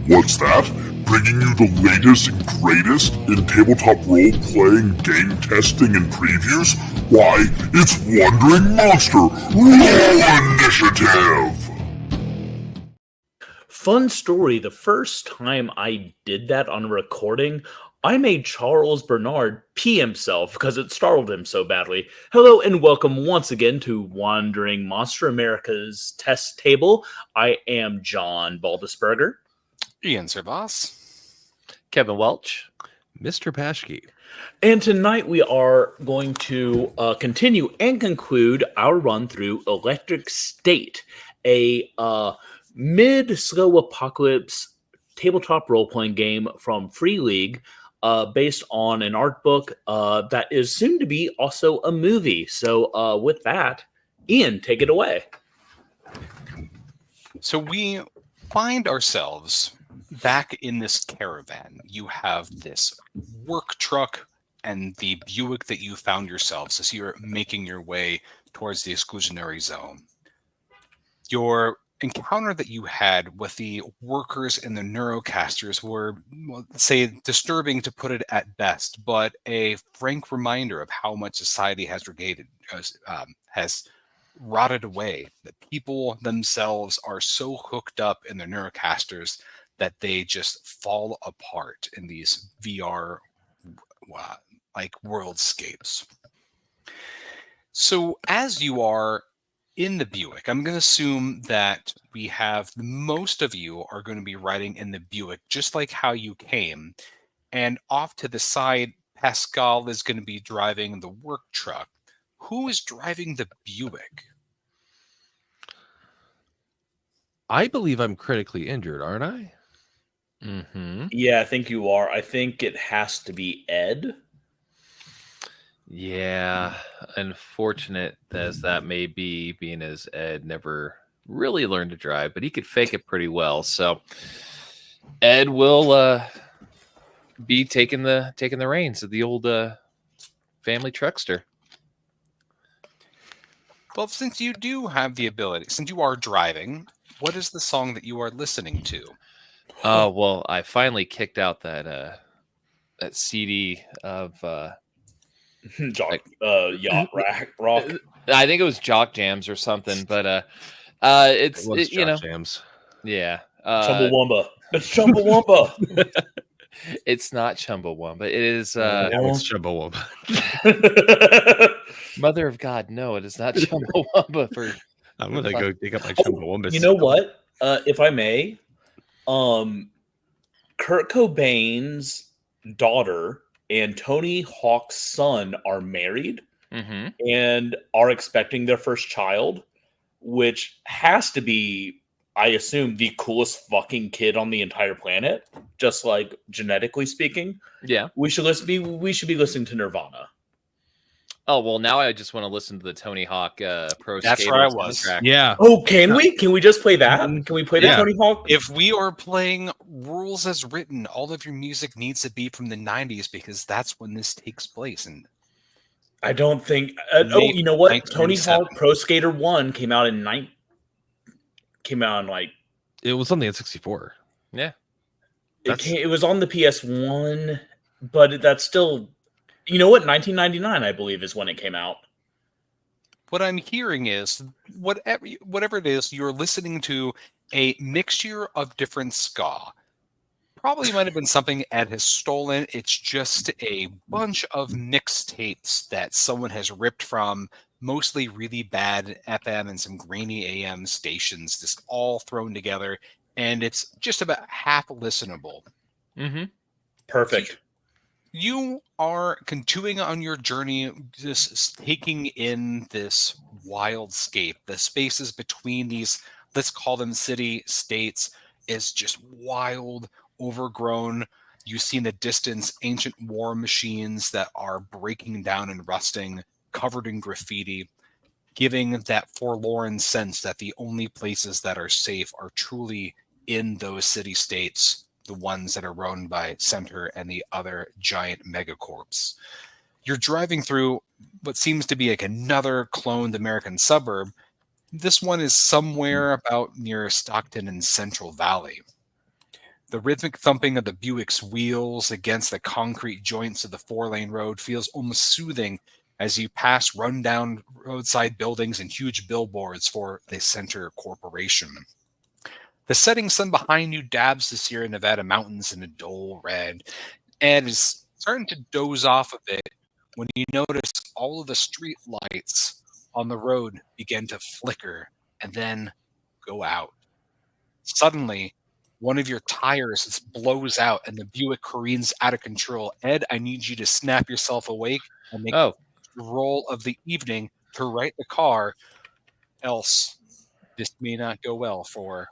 What's that? Bringing you the latest and greatest in tabletop role-playing, game testing, and previews? Why, it's Wandering Monster Roll Initiative! Fun story, the first time I did that on a recording, I made Charles Bernard pee himself because it startled him so badly. Hello and welcome once again to Wandering Monster America's Test Table. I am John Baldisberger. Ian Servas. Kevin Welch. Mr. Paschke. And tonight we are going to continue and conclude our run through Electric State, a mid-slow apocalypse tabletop role-playing game from Free League based on an art book that is soon to be also a movie. So with that, Ian, take it away. So we find ourselves back in this caravan. You have this work truck and the Buick that you found yourselves as you're making your way towards the exclusionary zone. Your encounter that you had with the workers and the neurocasters were, well, say, disturbing to put it at best, but a frank reminder of how much society has has rotted away. That people themselves are so hooked up in their neurocasters that they just fall apart in these VR like worldscapes. So as you are in the Buick, I'm going to assume that we have most of you are going to be riding in the Buick, just like how you came. And off to the side, Pascal is going to be driving the work truck. Who is driving the Buick? I believe I'm critically injured, aren't I? Mm-hmm. Yeah, I think you are. I think it has to be Ed. Yeah, unfortunate as that may be, being as Ed never really learned to drive, but he could fake it pretty well. So Ed will be taking the reins of the old family truckster. Well, since you do have the ability, since you are driving, what is the song that you are listening to? Oh, well, I finally kicked out that CD of Yacht Rock. I think it was Jock Jams or something, but it's you know, Jams. yeah, Chumbawamba. It's Chumbawamba. it's not Chumbawamba. It is Now it's Chumbawamba. Mother of God. No, it is not Chumbawamba. For I'm gonna go dig up my Chumbawamba. You know what? If I may, Kurt Cobain's daughter and Tony Hawk's son are married and are expecting their first child, which has to be, I assume, the coolest fucking kid on the entire planet, just like genetically speaking. Yeah, we should be listening to Nirvana. Oh, well, now I just want to listen to the Tony Hawk Pro That's Skater where I was. soundtrack. Yeah. Oh, can we? Can we just play that? Can we play the Tony Hawk? If we are playing rules as written, all of your music needs to be from the 90s because that's when this takes place. And I don't think. You know what? Tony Hawk Pro Skater 1 came out in like. It was something at 64. Yeah. It was on the PS1, but that's still. You know what? 1999, I believe, is when it came out. What I'm hearing is whatever it is, you're listening to a mixture of different ska. Probably might have been something Ed has stolen. It's just a bunch of mixtapes that someone has ripped from mostly really bad FM and some grainy AM stations, just all thrown together, and it's just about half listenable. Mm-hmm. Perfect. You are continuing on your journey, just taking in this wildscape. The spaces between these, let's call them city states, is just wild, overgrown. You see in the distance ancient war machines that are breaking down and rusting, covered in graffiti, giving that forlorn sense that the only places that are safe are truly in those city states, the ones that are run by Center and the other giant megacorps. You're driving through what seems to be like another cloned American suburb. This one is somewhere about near Stockton and Central Valley. The rhythmic thumping of the Buick's wheels against the concrete joints of the 4-lane road feels almost soothing as you pass rundown roadside buildings and huge billboards for the Center Corporation. The setting sun behind you dabs the Sierra Nevada mountains in a dull red, and is starting to doze off a bit when you notice all of the street lights on the road begin to flicker and then go out. Suddenly, one of your tires just blows out and the Buick careens out of control. Ed, I need you to snap yourself awake and make Oh, the roll of the evening to right the car, else this may not go well for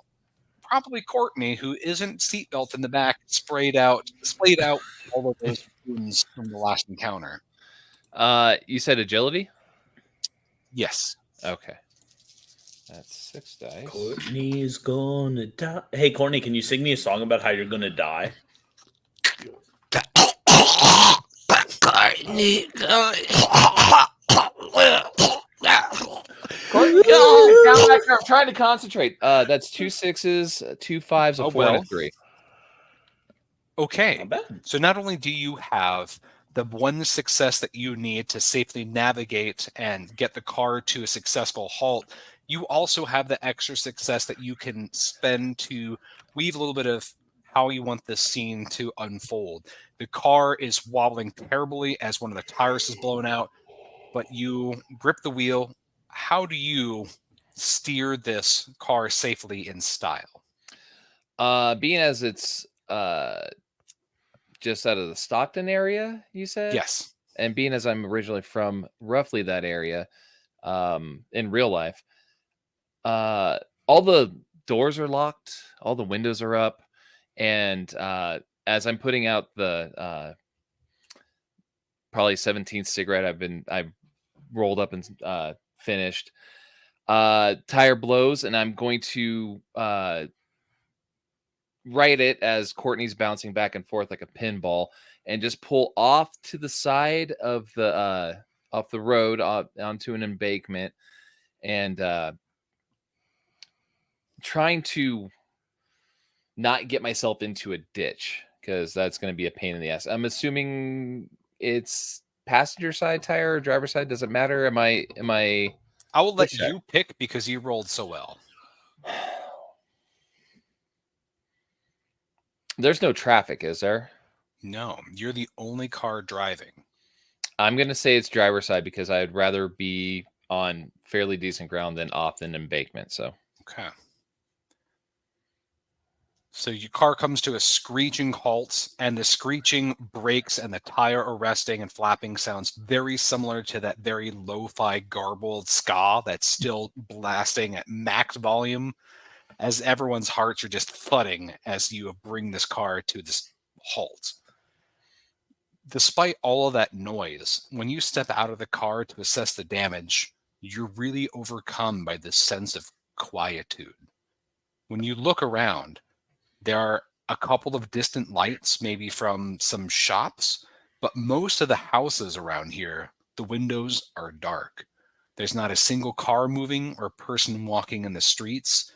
probably Courtney, who isn't seatbelt in the back, splayed out all of those wounds from the last encounter. you said agility? Yes. Okay. That's 6 dice. Courtney's gonna die. Hey, Courtney, can you sing me a song about how you're gonna die? I'm trying to concentrate. That's 2 6s, 2 5s, a 4, and a 3. Okay. Not bad. So not only do you have the one success that you need to safely navigate and get the car to a successful halt, you also have the extra success that you can spend to weave a little bit of how you want this scene to unfold. The car is wobbling terribly as one of the tires is blown out, but you grip the wheel. How do you steer this car safely in style? Being as it's just out of the Stockton area, you said? Yes. And being as I'm originally from roughly that area, in real life, all the doors are locked, all the windows are up, and as I'm putting out the probably 17th cigarette I've rolled up and finished, tire blows, and I'm going to right it as Courtney's bouncing back and forth like a pinball, and just pull off to the side of the road onto an embankment, and trying to not get myself into a ditch, because that's going to be a pain in the ass. I'm assuming it's passenger side tire or driver side. Does it matter? Am I I will let Which side? you pick because you rolled so well. There's no traffic, is there? No, you're the only car driving. I'm going to say it's driver side because I'd rather be on fairly decent ground than off an embankment. So Okay. So your car comes to a screeching halt, and the screeching breaks and the tire arresting and flapping sounds very similar to that very lo-fi garbled ska that's still blasting at max volume as everyone's hearts are just thudding as you bring this car to this halt. Despite all of that noise, when you step out of the car to assess the damage, you're really overcome by this sense of quietude. When you look around, there are a couple of distant lights, maybe from some shops, but most of the houses around here, the windows are dark. There's not a single car moving or person walking in the streets.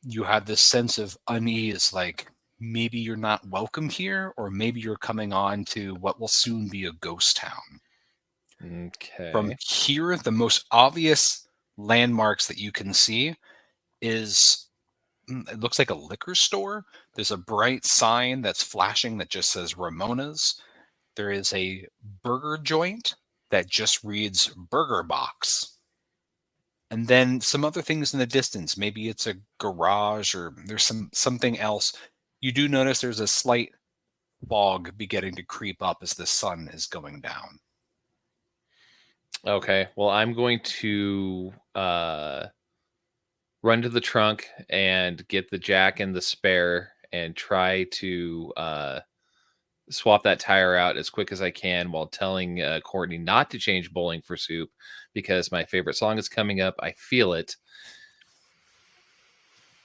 You have this sense of unease, like maybe you're not welcome here, or maybe you're coming on to what will soon be a ghost town. okay. From here, the most obvious landmarks that you can see is, it looks like a liquor store. There's a bright sign that's flashing that just says Ramona's. There is a burger joint that just reads Burger Box. And then some other things in the distance. Maybe it's a garage or there's something else. You do notice there's a slight fog beginning to creep up as the sun is going down. Okay. Well, I'm going to run to the trunk and get the jack and the spare and try to swap that tire out as quick as I can while telling Courtney not to change bowling for soup because my favorite song is coming up. I feel it.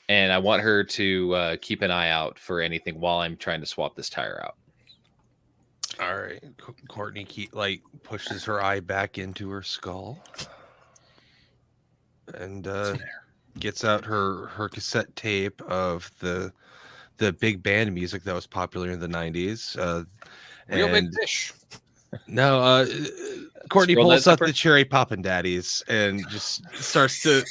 And I want her to keep an eye out for anything while I'm trying to swap this tire out. All right. Courtney pushes her eye back into her skull and gets out her cassette tape of the the big band music that was popular in the 90s. Real big And fish. no, Courtney Squirrel pulls Nut out the Zipper? Cherry Poppin' Daddies and just starts to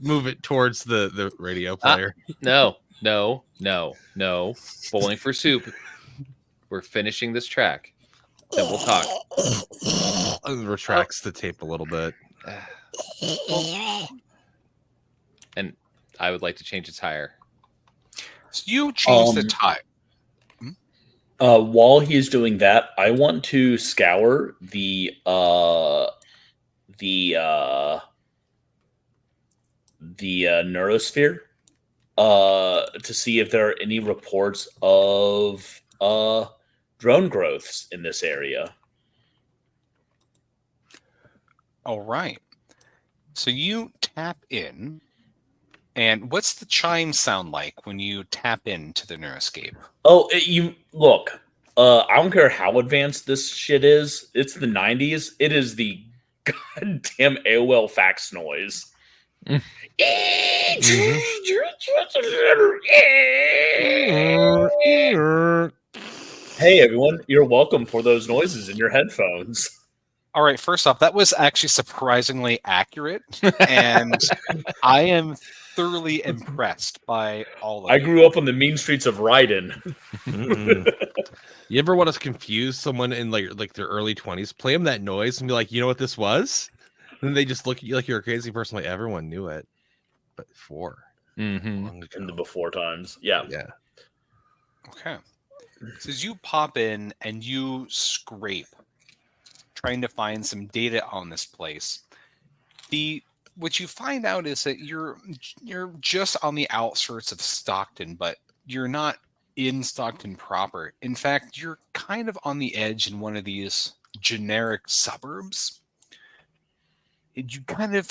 move it towards the radio player. No. Bowling for soup. We're finishing this track. Then we'll talk. And retracts the tape a little bit. And I would like to change the tire. So you change the tire. While he's doing that, I want to scour the neurosphere to see if there are any reports of drone growths in this area. All right. So you tap in, and what's the chime sound like when you tap into the Neuroscape? Oh, you look. I don't care how advanced this shit is. It's the 90s. It is the goddamn AOL fax noise. Hey, everyone. You're welcome for those noises in your headphones. All right, first off, that was actually surprisingly accurate, and I am thoroughly impressed by all of I you. grew up on the mean streets of Ryden. You ever want to confuse someone in like their early 20s? Play them that noise and be like, you know what this was? And then they just look at you like you're a crazy person. Like everyone knew it, but before. In the before times. Yeah. Okay. So as you pop in and you scrape, trying to find some data on this place, what you find out is that you're just on the outskirts of Stockton, but you're not in Stockton proper. In fact, you're kind of on the edge in one of these generic suburbs. You kind of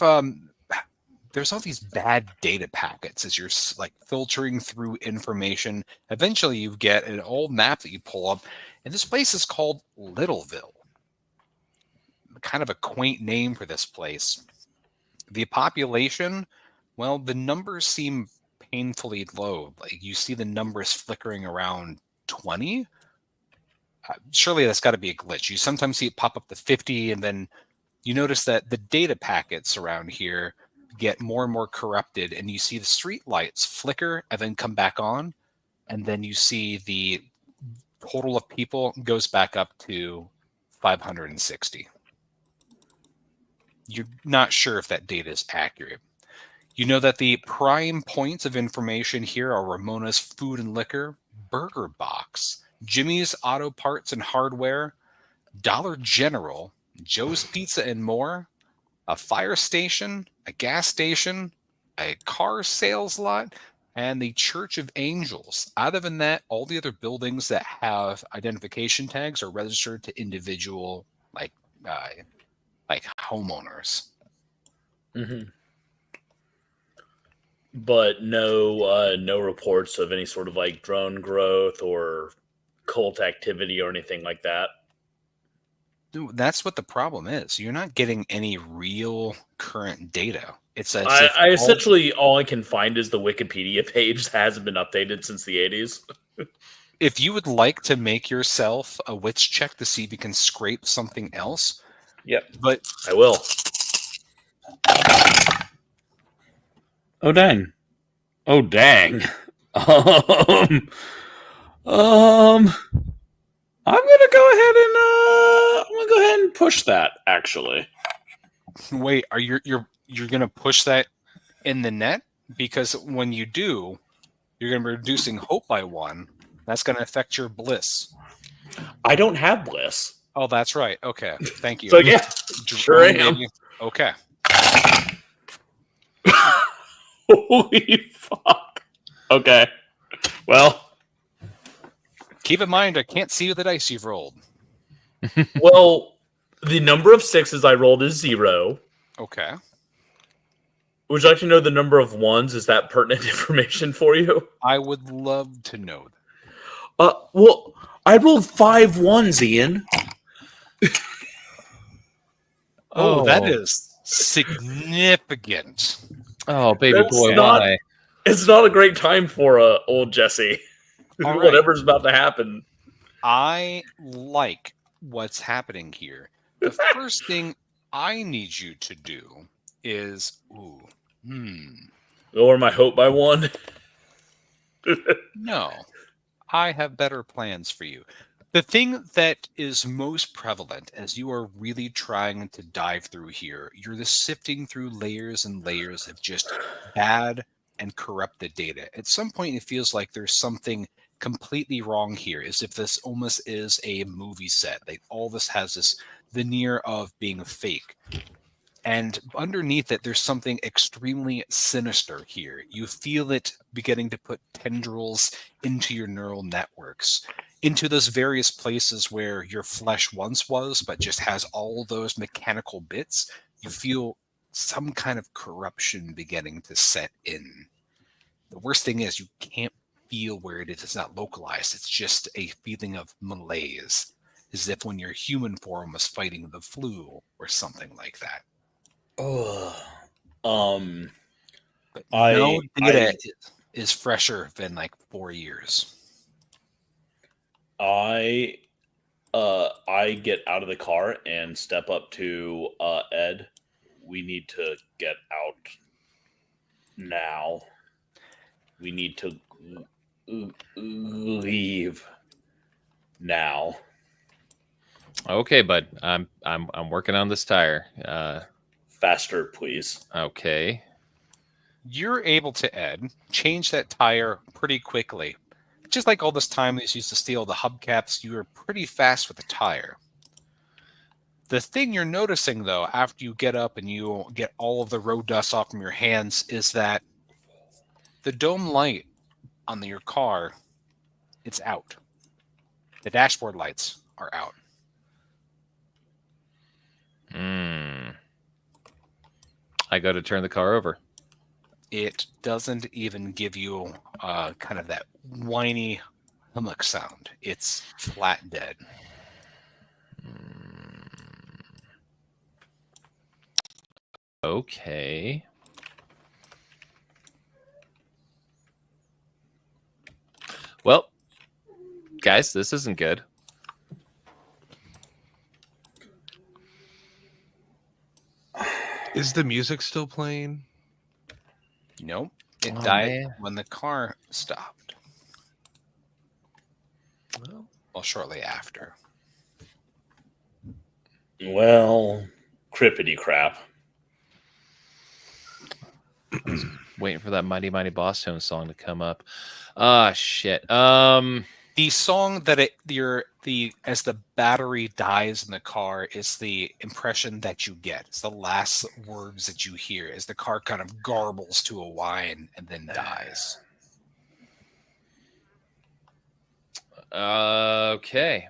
there's all these bad data packets as you're like filtering through information. Eventually, you get an old map that you pull up, and this place is called Littleville. Kind of a quaint name for this place. The population, well, the numbers seem painfully low. Like you see the numbers flickering around 20. Surely that's got to be a glitch. You sometimes see it pop up to 50, and then you notice that the data packets around here get more and more corrupted, and you see the street lights flicker and then come back on, and then you see the total of people goes back up to 560. You're not sure if that data is accurate. You know that the prime points of information here are Ramona's Food and Liquor, Burger Box, Jimmy's Auto Parts and Hardware, Dollar General, Joe's Pizza and more, a fire station, a gas station, a car sales lot, and the Church of Angels. Other than that, all the other buildings that have identification tags are registered to individual like homeowners. But no reports of any sort of like drone growth or cult activity or anything like that. Dude, that's what the problem is. You're not getting any real current data. It's as I essentially all I can find is the Wikipedia page that hasn't been updated since the 80s. If you would like to make yourself a witch check to see if you can scrape something else, Yep. but I will. Oh dang. I'm gonna go ahead and push that. Actually, wait, are you're gonna push that in the net? Because when you do, you're gonna be reducing hope by 1. That's gonna affect your bliss. I don't have bliss. Oh, that's right. Okay, thank you. So yeah, sure am. Okay. Holy fuck. Okay. Well, keep in mind, I can't see the dice you've rolled. well, the number of 6s I rolled is 0. Okay. Would you like to know the number of 1s? Is that pertinent information for you? I would love to know that. Well, I rolled 5 1s, Ian. Oh, that is significant. Oh, baby That's boy, not- why? It's not a great time for old Jesse. All right. Whatever's about to happen. I like what's happening here. The first thing I need you to do is, Lower my hope by 1. no, I have better plans for you. The thing that is most prevalent as you are really trying to dive through here, you're just sifting through layers and layers of just bad and corrupted data. At some point, it feels like there's something completely wrong here, as if this almost is a movie set. Like all this has this veneer of being fake. And underneath it, there's something extremely sinister here. You feel it beginning to put tendrils into your neural networks, into those various places where your flesh once was, but just has all those mechanical bits. You feel some kind of corruption beginning to set in. The worst thing is you can't feel where it is. It's not localized. It's just a feeling of malaise, as if when your human form was fighting the flu or something like that. But no data is fresher than like 4 years. I get out of the car and step up to Ed. We need to get out now. We need to leave now. Okay, bud. I'm working on this tire. Faster, please. Okay. You're able to, Ed, change that tire pretty quickly. Just like all this time that used to steal the hubcaps, you are pretty fast with the tire. The thing you're noticing, though, after you get up and you get all of the road dust off from your hands, is that the dome light on your car, it's out. The dashboard lights are out. I go to turn the car over. It doesn't even give you kind of that whiny hummock sound. It's flat dead. Okay. Well, guys, this isn't good. Is the music still playing? Nope. It Oh, died man. when the car stopped. Well, Shortly after. Well, crippity crap. Waiting for that Mighty Mighty Boss Tone song to come up. Shit. The song that as the battery dies in the car is the impression that you get. It's the last words that you hear as the car kind of garbles to a whine and then dies. Okay.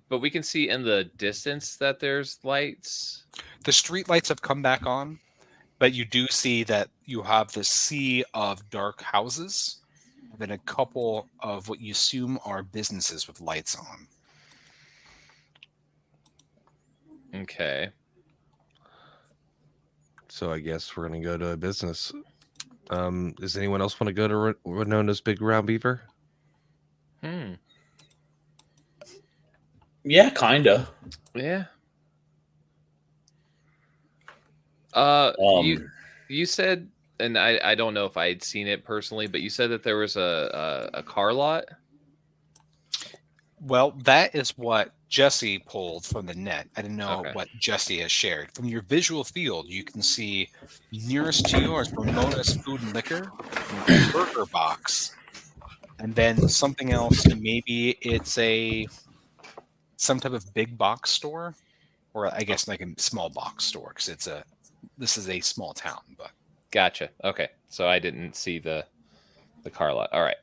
But we can see in the distance that there's lights. The street lights have come back on, but you do see that you have this sea of dark houses and then a couple of what you assume are businesses with lights on. Okay. so I guess we're gonna go to a business. Does anyone else want to go to Winona's Big Round Beaver? Yeah, kinda. Yeah. You said, and I don't know if I had seen it personally, but you said that there was a car lot. Well, that is what Jesse pulled from the net. I didn't know Okay. what Jesse has shared. From your visual field, you can see nearest to you is Ramona's Food and Liquor, Burger Box, and then something else. Maybe it's some type of big box store, or I guess like a small box store, because this is a small town. But Gotcha. Okay, so I didn't see the car lot. All right.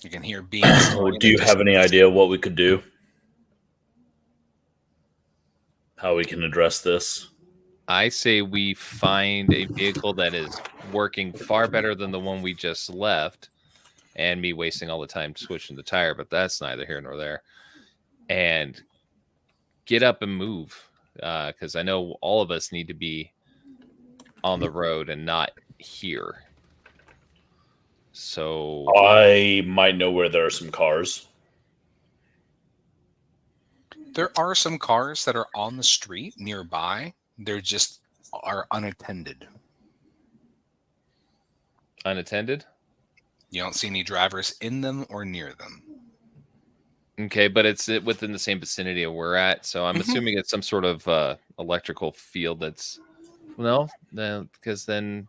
you can hear beans. Do you have any idea what we could do? How we can address this? I say we find a vehicle that is working far better than the one we just left, and me wasting all the time switching the tire, but that's neither here nor there. And get up and move, because I know all of us need to be on the road and not here. So I might know where there are some cars. There are some cars that are on the street nearby. They're just are unattended. unattended. You don't see any drivers in them or near them. Okay, but it's within the same vicinity of where we're at, so I'm assuming it's some sort of electrical field that's because then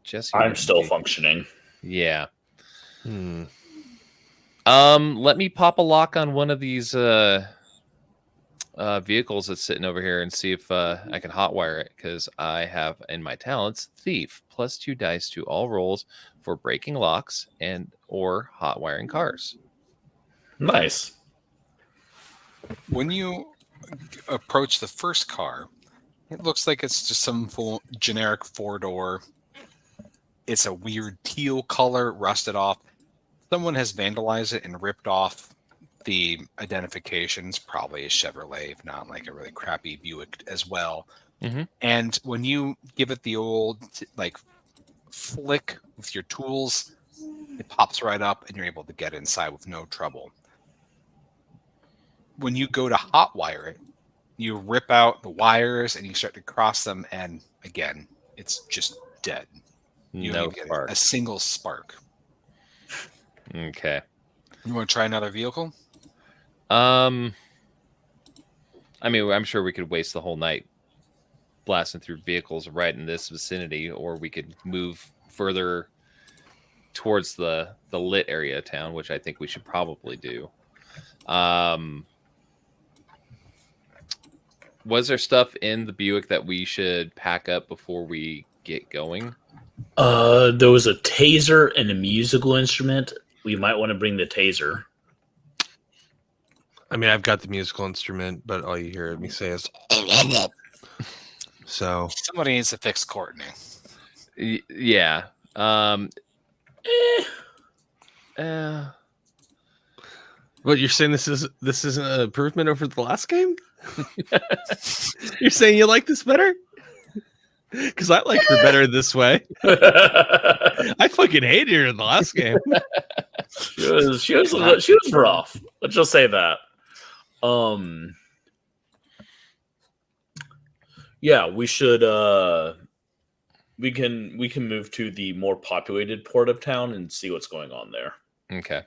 Jesse. I'm wouldn't still be- functioning. Yeah. Hmm. Let me pop a lock on one of these vehicles that's sitting over here and see if I can hotwire it, because I have in my talents thief +2 dice to all rolls for breaking locks and or hotwiring cars. Nice. When you approach the first car, it looks like it's just some full generic 4-door. It's a weird teal color, rusted off. Someone has vandalized it and ripped off the identifications, probably a Chevrolet, if not like a really crappy Buick as well. Mhm. And when you give it the old like flick with your tools, it pops right up and you're able to get inside with no trouble. When you go to hotwire it, you rip out the wires and you start to cross them, and again, it's just dead. You No don't even spark. get a single spark. Okay. You want to try another vehicle? I mean, I'm sure we could waste the whole night blasting through vehicles right in this vicinity, or we could move further towards the lit area of town, which I think we should probably do. Was there stuff in the Buick that we should pack up before we get going? There was a taser and a musical instrument. We might want to bring the taser. I mean, I've got the musical instrument, but all you hear me say is so. Somebody needs to fix Courtney. Yeah. What you're saying? This isn't an improvement over the last game? You're saying you like this better? Because I like her better this way. I fucking hated her in the last game. She was rough. Let's just say that. Yeah, we should we can move to the more populated port of town and see what's going on there. Okay.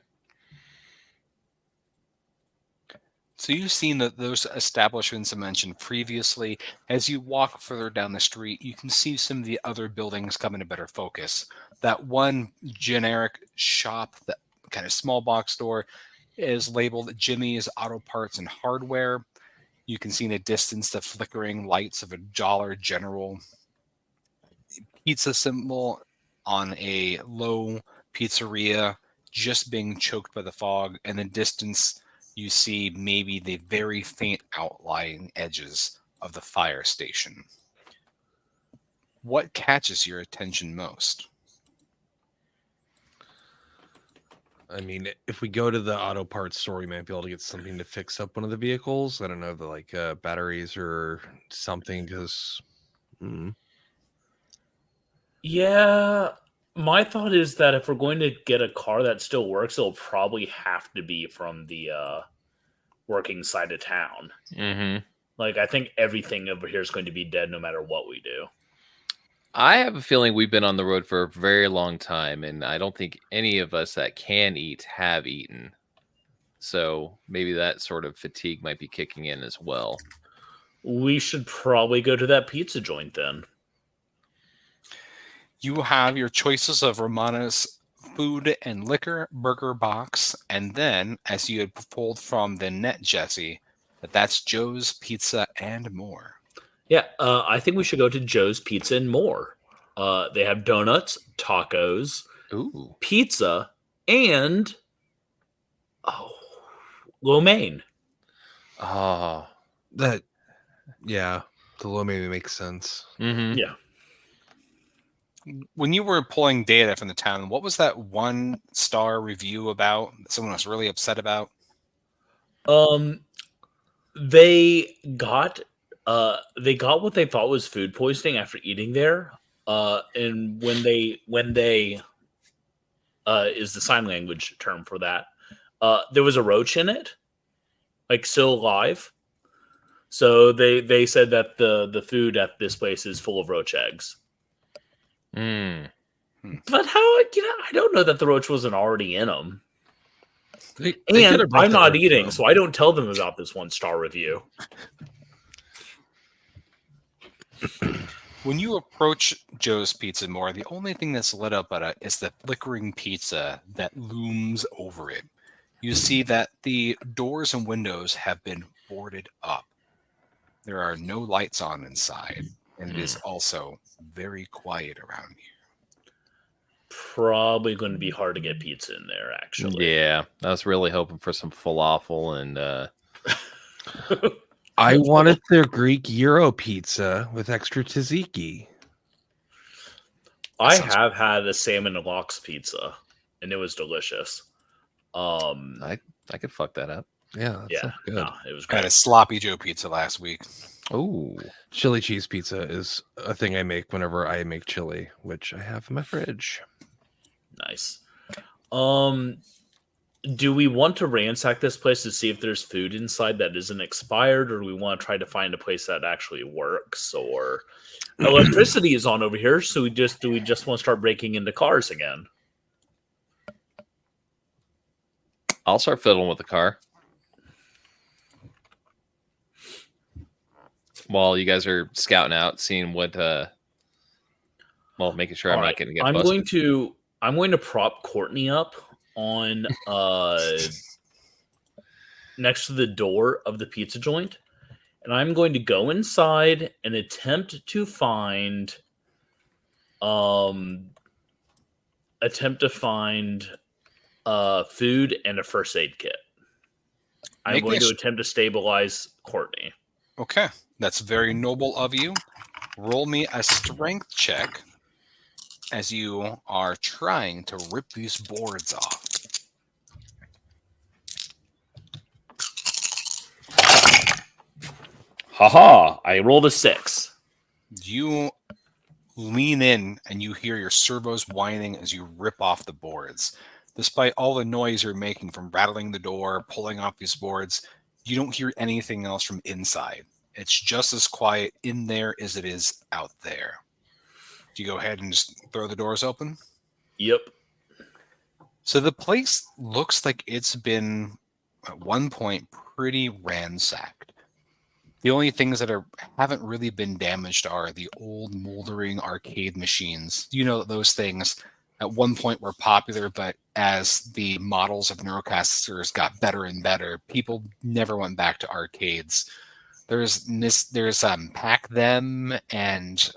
So you've seen those establishments I mentioned previously. As you walk further down the street, you can see some of the other buildings come into better focus. That one generic shop, that kind of small box store, is labeled Jimmy's Auto Parts and Hardware. You can see in the distance the flickering lights of a Dollar General pizza symbol on a low pizzeria just being choked by the fog. In the distance, you see maybe the very faint outlying edges of the fire station. What catches your attention most? I mean, if we go to the auto parts store, we might be able to get something to fix up one of the vehicles. I don't know, the like batteries or something. Because Yeah, my thought is that if we're going to get a car that still works, it'll probably have to be from the working side of town. Mm-hmm. Like, I think everything over here is going to be dead no matter what we do. I have a feeling we've been on the road for a very long time, and I don't think any of us that can eat have eaten. So maybe that sort of fatigue might be kicking in as well. We should probably go to that pizza joint then. You have your choices of Romana's food and liquor burger box, and then, as you had pulled from the net, Jesse, that's Joe's Pizza and More. Yeah, I think we should go to Joe's Pizza and More. They have donuts, tacos, Ooh. pizza, and lo mein. Oh. the low maybe makes sense. Mm-hmm. Yeah. When you were pulling data from the town, what was that 1-star review about that someone was really upset about? They got what they thought was food poisoning after eating there. and when they is the sign language term for that. There was a roach in it, like still alive. So they said that the food at this place is full of roach eggs. Mm. But how, I don't know that the roach wasn't already in them. They And could've brought I'm the not roach eating, home. so I don't tell them about this 1-star review. When you approach Joe's Pizza more, the only thing that's lit up at it is the flickering pizza that looms over it. You see that the doors and windows have been boarded up. There are no lights on inside, and it is also very quiet around here. Probably going to be hard to get pizza in there, actually. Yeah, I was really hoping for some falafel and I wanted their Greek Euro pizza with extra tzatziki. I have had a salmon and lox pizza, and it was delicious. I could fuck that up. Yeah, that Yeah, sounds good. no, it was I had great. a sloppy Joe Pizza last week. Oh, Chili cheese pizza is a thing I make whenever I make chili, which I have in my fridge. Nice. Do we want to ransack this place to see if there's food inside that isn't expired, or do we want to try to find a place that actually works? Or electricity is on over here, so do we just want to start breaking into cars again? I'll start fiddling with the car while you guys are scouting out, seeing what. Making sure I'm All not right, going to get I'm busted. going to prop Courtney up on next to the door of the pizza joint, and I'm going to go inside and attempt to find food and a first aid kit. I'm Make me going a to attempt to stabilize Courtney. Okay, that's very noble of you. Roll me a strength check as you are trying to rip these boards off. Haha! I rolled a 6. You lean in and you hear your servos whining as you rip off the boards. Despite all the noise you're making from rattling the door, pulling off these boards, you don't hear anything else from inside. It's just as quiet in there as it is out there. Do you go ahead and just throw the doors open? Yep. So the place looks like it's been, at one point, pretty ransacked. The only things that haven't really been damaged are the old moldering arcade machines. You know, those things at one point were popular, but as the models of Neurocasters got better and better, people never went back to arcades. There's Pac Them and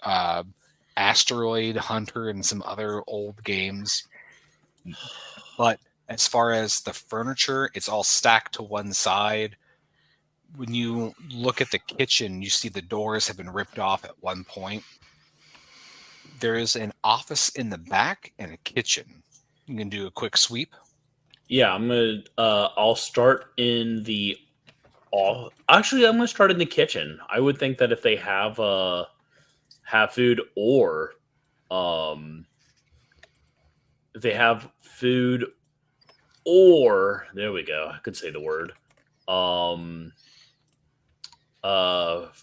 Asteroid Hunter and some other old games. But as far as the furniture, it's all stacked to one side. When you look at the kitchen, you see the doors have been ripped off at one point. There is an office in the back and a kitchen. You can do a quick sweep. Yeah, I'll start in the. Actually, I'm gonna start in the kitchen. I would think that if they have food or if they have food or there we go. I could say the word.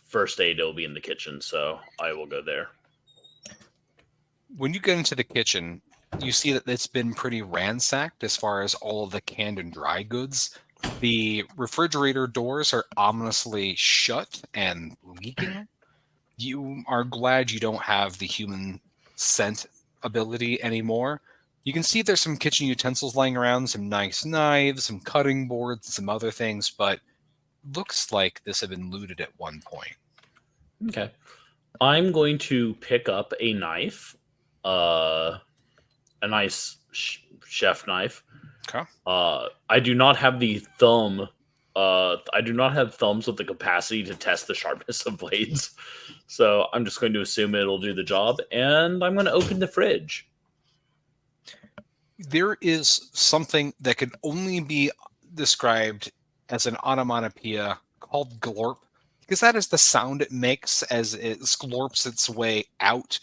First aid will be in the kitchen, so I will go there. When you get into the kitchen, you see that it's been pretty ransacked as far as all of the canned and dry goods. The refrigerator doors are ominously shut and leaking. You are glad you don't have the human scent ability anymore. You can see there's some kitchen utensils laying around, some nice knives, some cutting boards, and some other things, but looks like this had been looted at one point. Okay. I'm going to pick up a knife, a nice chef knife. Okay. I do not have the thumb. I do not have thumbs with the capacity to test the sharpness of blades. So I'm just going to assume it'll do the job, and I'm going to open the fridge. There is something that can only be described as an onomatopoeia called glorp, because that is the sound it makes as it glorps its way out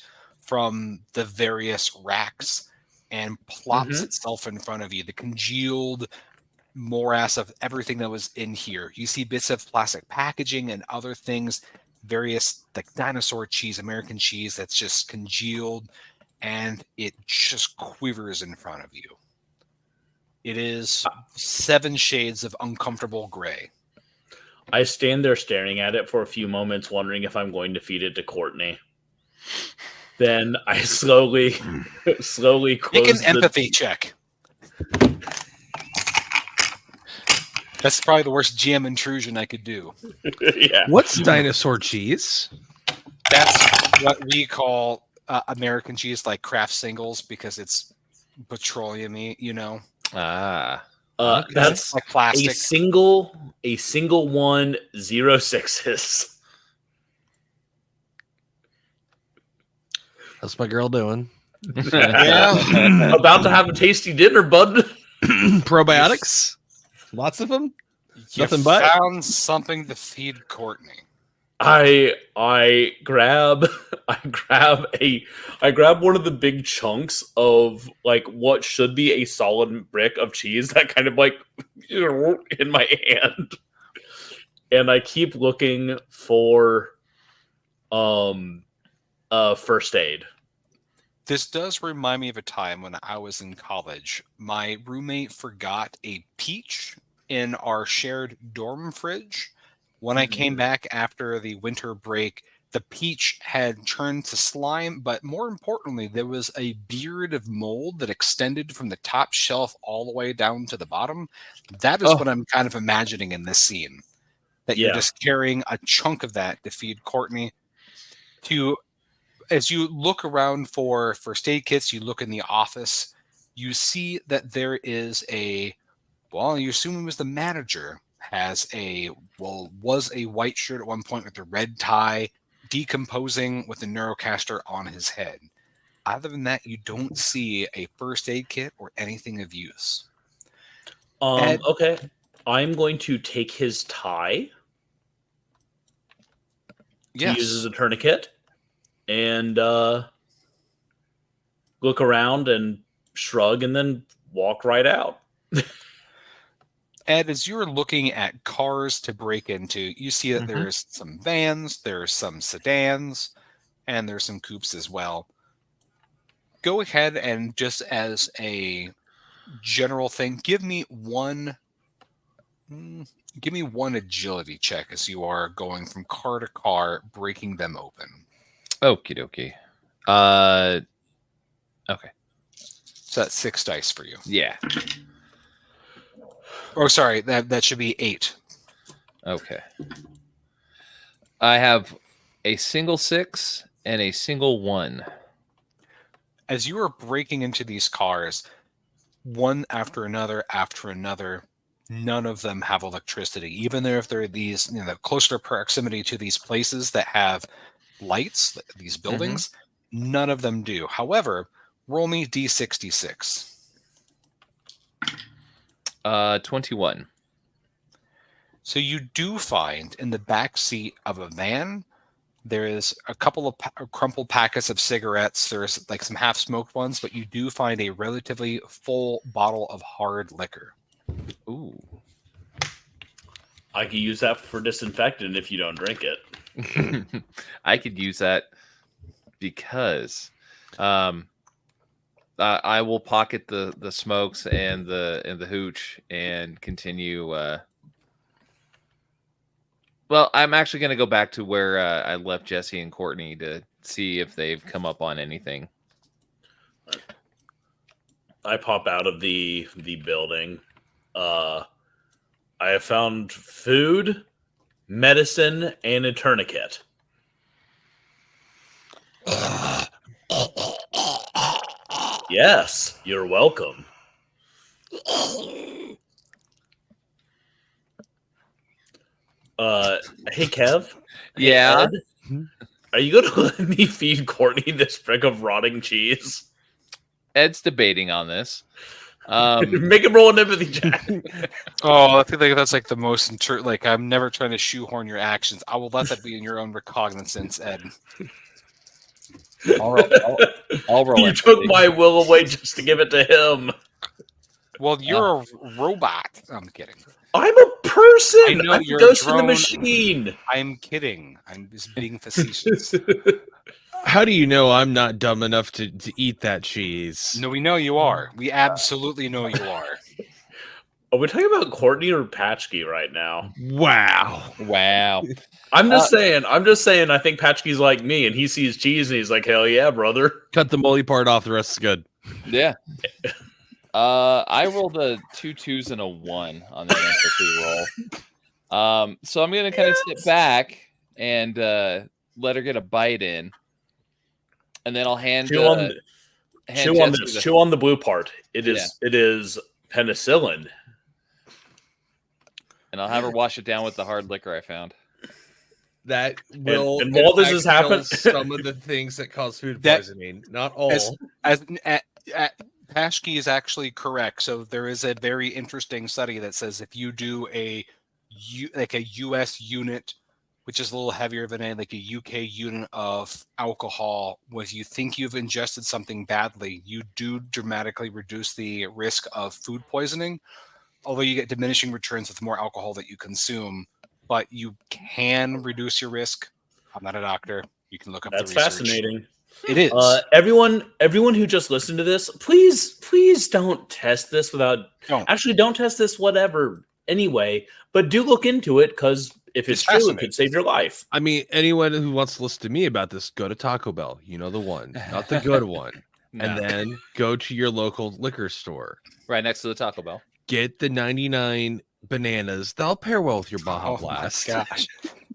from the various racks and plops itself in front of you. The congealed morass of everything that was in here. You see bits of plastic packaging and other things, various like dinosaur cheese, American cheese that's just congealed, and it just quivers in front of you. It is 7 shades of uncomfortable gray. I stand there staring at it for a few moments, wondering if I'm going to feed it to Courtney. Then I slowly close Make an empathy check. That's probably the worst GM intrusion I could do. Yeah. What's dinosaur cheese? That's what we call American cheese, like Kraft singles, because it's petroleum-y, you know. Ah. Okay. That's like plastic. a single 106s. How's my girl doing? Yeah. About to have a tasty dinner, bud. Probiotics? Lots of them? You Nothing but? found something to feed Courtney. I grab one of the big chunks of like what should be a solid brick of cheese that kind of like in my hand, and I keep looking for first aid. This does remind me of a time when I was in college. My roommate forgot a peach in our shared dorm fridge. When I came back after the winter break, the peach had turned to slime, but more importantly, there was a beard of mold that extended from the top shelf all the way down to the bottom. That is what I'm kind of imagining in this scene. That you're just carrying a chunk of that to feed Courtney. As you look around for first aid kits, you look in the office, you see that there is you assume it was the manager, was a white shirt at one point with a red tie, decomposing with a neurocaster on his head. Other than that, you don't see a first aid kit or anything of use. Ed, Okay. I'm going to take his tie to use as a tourniquet and look around and shrug and then walk right out. Ed, as you're looking at cars to break into, you see that there's some vans, there's some sedans, and there's some coupes as well. Go ahead and just as a general thing, give me one agility check as you are going from car to car, breaking them open. Okie dokie. Okay. So that's 6 dice for you. Yeah. Oh, sorry, that should be 8. Okay. I have a single 6 and a single 1. As you are breaking into these cars, one after another, none of them have electricity. Even if they're these, closer proximity to these places that have lights, these buildings, none of them do. However, roll me D66. 21. So you do find in the back seat of a van, there is a couple of crumpled packets of cigarettes. There's like some half-smoked ones, but you do find a relatively full bottle of hard liquor. Ooh. I could use that for disinfectant if you don't drink it. I could use that because I will pocket the smokes and the hooch and continue. Well, I'm actually going to go back to where I left Jesse and Courtney to see if they've come up on anything. I pop out of the building. I have found food, medicine, and a tourniquet. Yes, you're welcome. Hey Kev. Yeah. Ed, are you going to let me feed Courtney this brick of rotting cheese? Ed's debating on this. Make him roll an empathy check. Oh, I feel like that's like the most I'm never trying to shoehorn your actions. I will let that be in your own recognizance, Ed. I'll roll You took empathy. my will away just to give it to him. Well, you're a robot. I'm kidding. I'm a person. I know I'm you're a a ghost in the drone. machine. I'm kidding. I'm just being facetious. How do you know I'm not dumb enough to eat that cheese? No, we know you are. We absolutely know you are. Are we talking about Courtney or Patchkey right now? Wow. Wow. I'm just saying. I think Patchkey's like me, and he sees cheese, and he's like, "Hell yeah, brother!" Cut the moldy part off. The rest is good. Yeah. I rolled a 2 2s and a 1 on the empathy roll. So I'm gonna kind of sit back and let her get a bite in, and then I'll hand Chew on Jesse this. the- Chew on the blue part. It Yeah. is penicillin. and I'll have her wash it down with the hard liquor I found. That will. and while this in is fact, kill happening- some of the things that cause food That- poisoning. Not all. As Paschke is actually correct. So there is a very interesting study that says if you do a U.S. unit, which is a little heavier than a UK unit of alcohol, when you think you've ingested something badly, you do dramatically reduce the risk of food poisoning. Although you get diminishing returns with more alcohol that you consume, but you can reduce your risk. I'm not a doctor. You can look up That's the research. fascinating. It is. Everyone who just listened to this, please don't test this don't test this whatever anyway, but do look into it, because if it's true, it fascinating. could save your life. I mean, anyone who wants to listen to me about this, go to Taco Bell. You know the one, not the good one. No. And then go to your local liquor store. Right next to the Taco Bell. Get the 99 bananas. They'll pair well with your Baja Oh my Blast. gosh.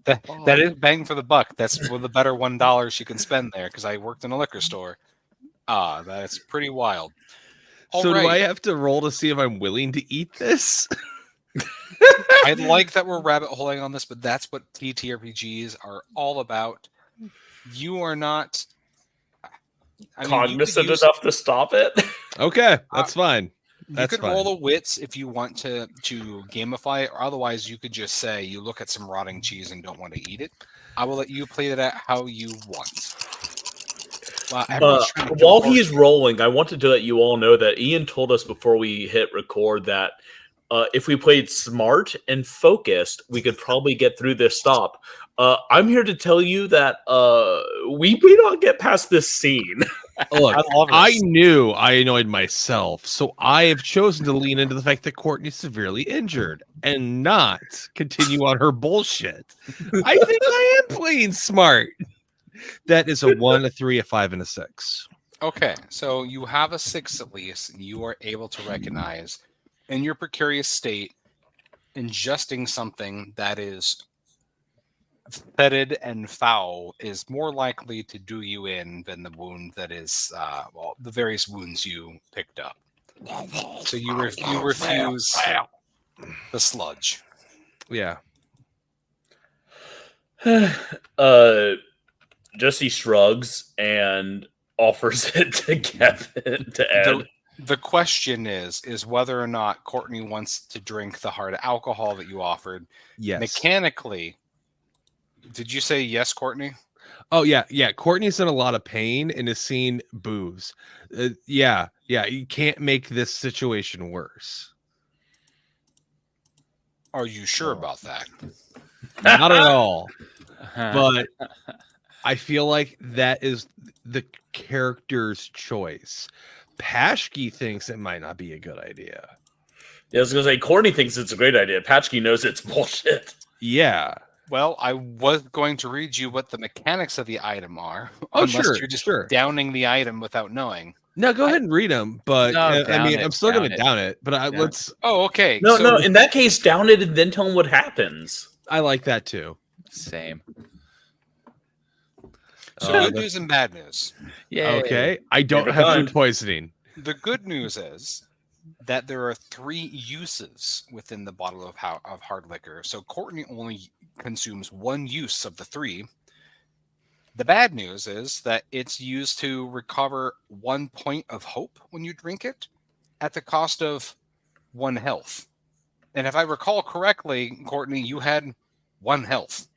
That is bang for the buck. That's one of the better $1 you can spend there, because I worked in a liquor store. That's pretty wild. So All do I right. have to roll to see if I'm willing to eat this? I like that we're rabbit holing on this, but that's what TTRPGs are all about. You are not Cognizant enough to stop it. Okay, that's fine. You That's could fine. roll a wits if you want to gamify it, or otherwise you could just say you look at some rotting cheese and don't want to eat it. I will let you play that out how you want. Wow, everyone's trying to While kill he's Horsey. rolling, I wanted to let you all know that Ian told us before we hit record that if we played smart and focused, we could probably get through this stop. I'm here to tell you that we may not get past this scene. Look, I love this. I knew I annoyed myself, so I have chosen to lean into the fact that Courtney's severely injured and not continue on her bullshit. I think I am playing smart. That is a 1, a 3, a 5, and a 6. Okay, so you have a 6 at least, and you are able to recognize in your precarious state, ingesting something that is fetid and foul is more likely to do you in than the wound that is, the various wounds you picked up. So you refuse the sludge. Yeah. Jesse shrugs and offers it to Kevin, to Ed. The question is whether or not Courtney wants to drink the hard alcohol that you offered. Yes. Mechanically, did you say yes, Courtney? Oh, yeah. Yeah. Courtney's in a lot of pain and is seeing booze. Yeah. You can't make this situation worse. Are you sure about that? Not at all. But I feel like that is the character's choice. Paschke thinks it might not be a good idea. Yeah, I was going to say, Courtney thinks it's a great idea. Patchkey knows it's bullshit. Yeah. Well, I was going to read you what the mechanics of the item are. Oh, unless sure, you're just sure. downing the item without knowing. No, go ahead and read them. But No, I down mean, it, I'm still going to down down it. But Down let's. Oh, okay. No, so, in that case, down it and then tell him what happens. I like that too. Same. So Uh, good news and bad news. Yeah. Okay. I don't Favorite have kind. food poisoning. The good news is that there are 3 uses within the bottle of hard liquor. So Courtney only consumes 1 use of the 3. The bad news is that it's used to recover 1 point of hope when you drink it at the cost of 1 health. And if I recall correctly, Courtney, you had 1 health.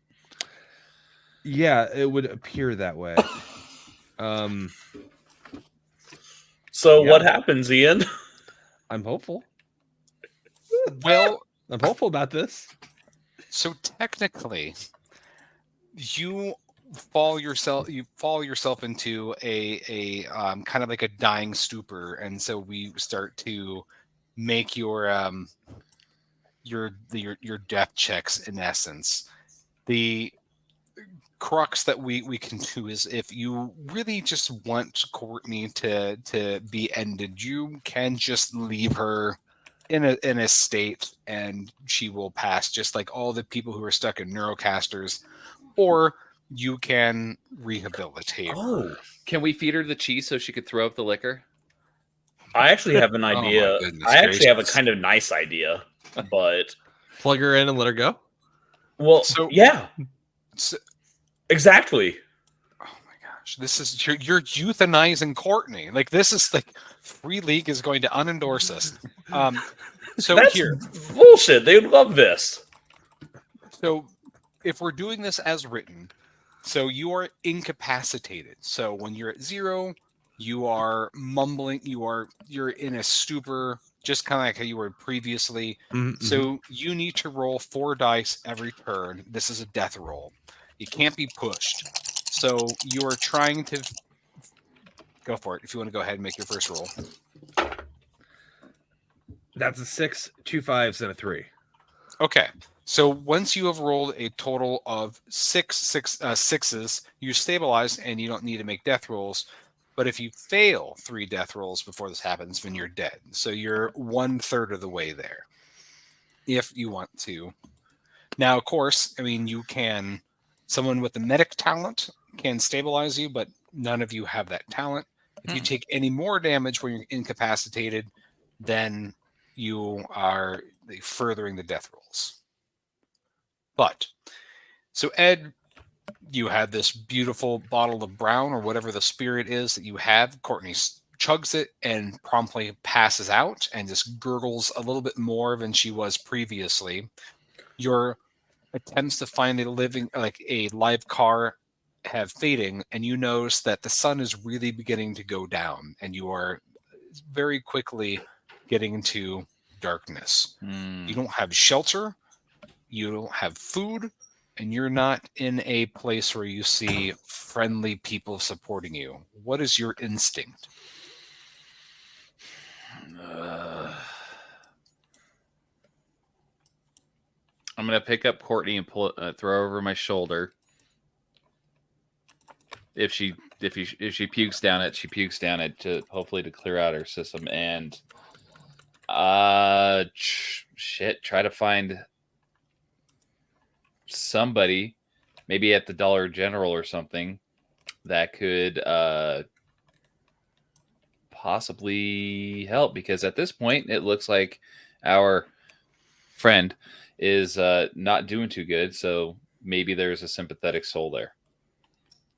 Yeah, it would appear that way. So Yeah. what happens, Ian? I'm hopeful. Well, I'm hopeful about this. so technically, you fall yourself into a kind of like a dying stupor, and so we start to make your death checks. In essence, the crux that we can do is, if you really just want Courtney to be ended, you can just leave her in a state and she will pass, just like all the people who are stuck in neurocasters, or you can rehabilitate her. Can we feed her the cheese so she could throw up the liquor? I actually have an Oh my idea. goodness I actually have a gracious. kind of nice idea, but Plug her in and let her go. well, So- yeah, So- exactly. Oh my gosh, this is you're euthanizing Courtney. Like, this is like Free League is going to unendorse us. So That's here, bullshit. They would love this. so if we're doing this as written, so you are incapacitated. So when you're at 0, you are mumbling. You're in a stupor, just kind of like how you were previously. Mhm, So you need to roll 4 dice every turn. This is a death roll. You can't be pushed. So you are trying to go for it. If you want to go ahead and make your first roll. That's a 6, 2 5s, and a 3. Okay. So once you have rolled a total of sixes, you stabilize and you don't need to make death rolls. But if you fail 3 death rolls before this happens, then you're dead. So you're 1/3 of the way there, if you want to. Now, of course, I mean, someone with the medic talent can stabilize you, but none of you have that talent. If you take any more damage when you're incapacitated, then you are furthering the death rolls. But, so Ed, you had this beautiful bottle of brown or whatever the spirit is that you have. Courtney chugs it and promptly passes out and just gurgles a little bit more than she was previously. Your attempts to find a live car have fading, and you notice that the sun is really beginning to go down, and you are very quickly getting into darkness. You don't have shelter, you don't have food, and you're not in a place where you see friendly people supporting you. What is your instinct? I'm gonna pick up Courtney and throw her over my shoulder. If she pukes down it, she pukes down it to hopefully to clear out her system. And try to find somebody, maybe at the Dollar General or something, that could possibly help, because at this point it looks like our friend is not doing too good, so maybe there's a sympathetic soul there.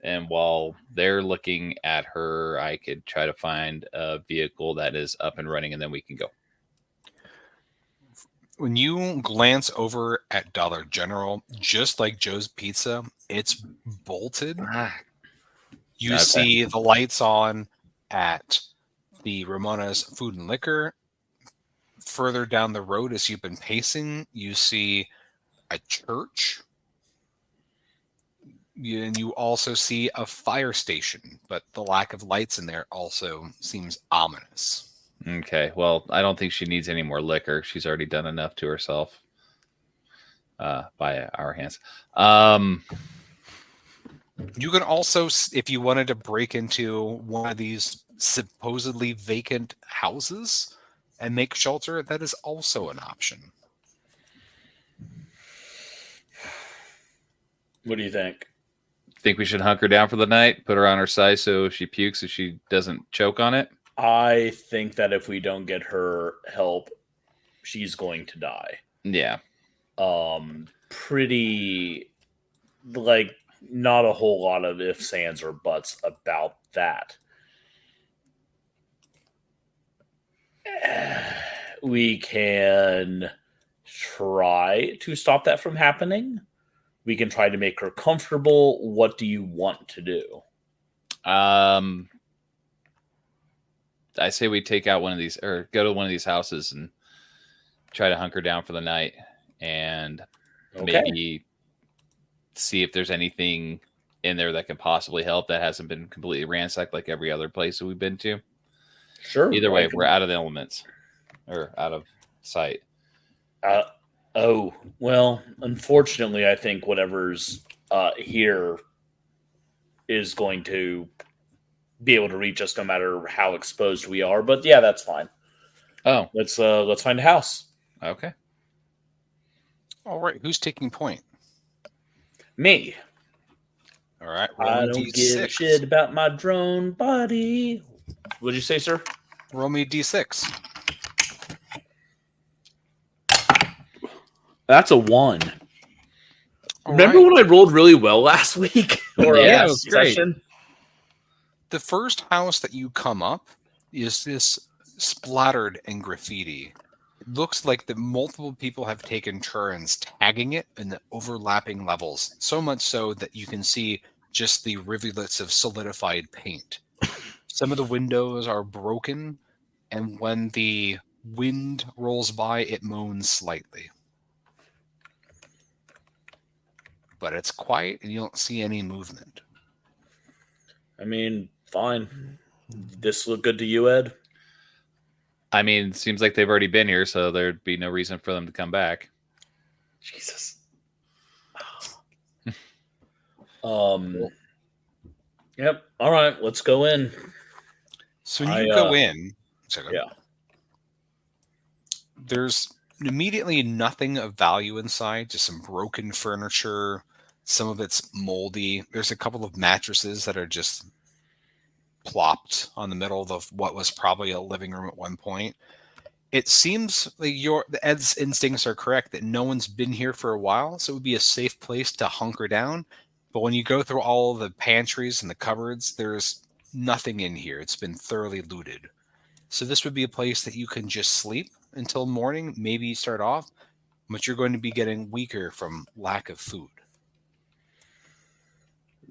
And while they're looking at her, I could try to find a vehicle that is up and running, and then we can go. When you glance over at Dollar General, just like Joe's Pizza, it's bolted. You Okay. see the lights on at the Ramona's Food and Liquor. Further down the road, as you've been pacing, you see a church. And you also see a fire station, but the lack of lights in there also seems ominous. Okay, well, I don't think she needs any more liquor. She's already done enough to herself by our hands. You can also, if you wanted to break into one of these supposedly vacant houses and make shelter, that is also an option. What do you think? Think we should hunker down for the night, put her on her side so if she pukes, if she doesn't choke on it? I think that if we don't get her help, she's going to die. Yeah. Pretty, like, not a whole lot of ifs, ands, or buts about that. We can try to stop that from happening. We can try to make her comfortable. What do you want to do? I say we take out one of these, or go to one of these houses and try to hunker down for the night, and Okay. maybe see if there's anything in there that can possibly help that hasn't been completely ransacked like every other place that we've been to. Sure. Either way, we're out of the elements or out of sight. Oh, well, unfortunately, I think whatever's here is going to be able to reach us no matter how exposed we are. But yeah, that's fine. Oh, Let's find a house. okay. All right, who's taking point? Me. All right, I roll me don't give a D6. shit about my drone body. What'd you say, sir? Roll me D6. That's a 1. All Remember right. when I rolled really well last week or Yeah, it last was great. session? The first house that you come up is this splattered in graffiti. It looks like that multiple people have taken turns tagging it in the overlapping levels, so much so that you can see just the rivulets of solidified paint. Some of the windows are broken, and when the wind rolls by, it moans slightly. But it's quiet, and you don't see any movement. I mean, fine. This look good to you, Ed? I mean, it seems like they've already been here, so there'd be no reason for them to come back. Jesus. Yep. All right, let's go in. So when you go in, yeah. there's immediately nothing of value inside, just some broken furniture. Some of it's moldy. There's a couple of mattresses that are just plopped on the middle of what was probably a living room at one point. It seems like Ed's instincts are correct that no one's been here for a while, so it would be a safe place to hunker down. But when you go through all the pantries and the cupboards, there's nothing in here. It's been thoroughly looted. So this would be a place that you can just sleep until morning, maybe start off, but you're going to be getting weaker from lack of food.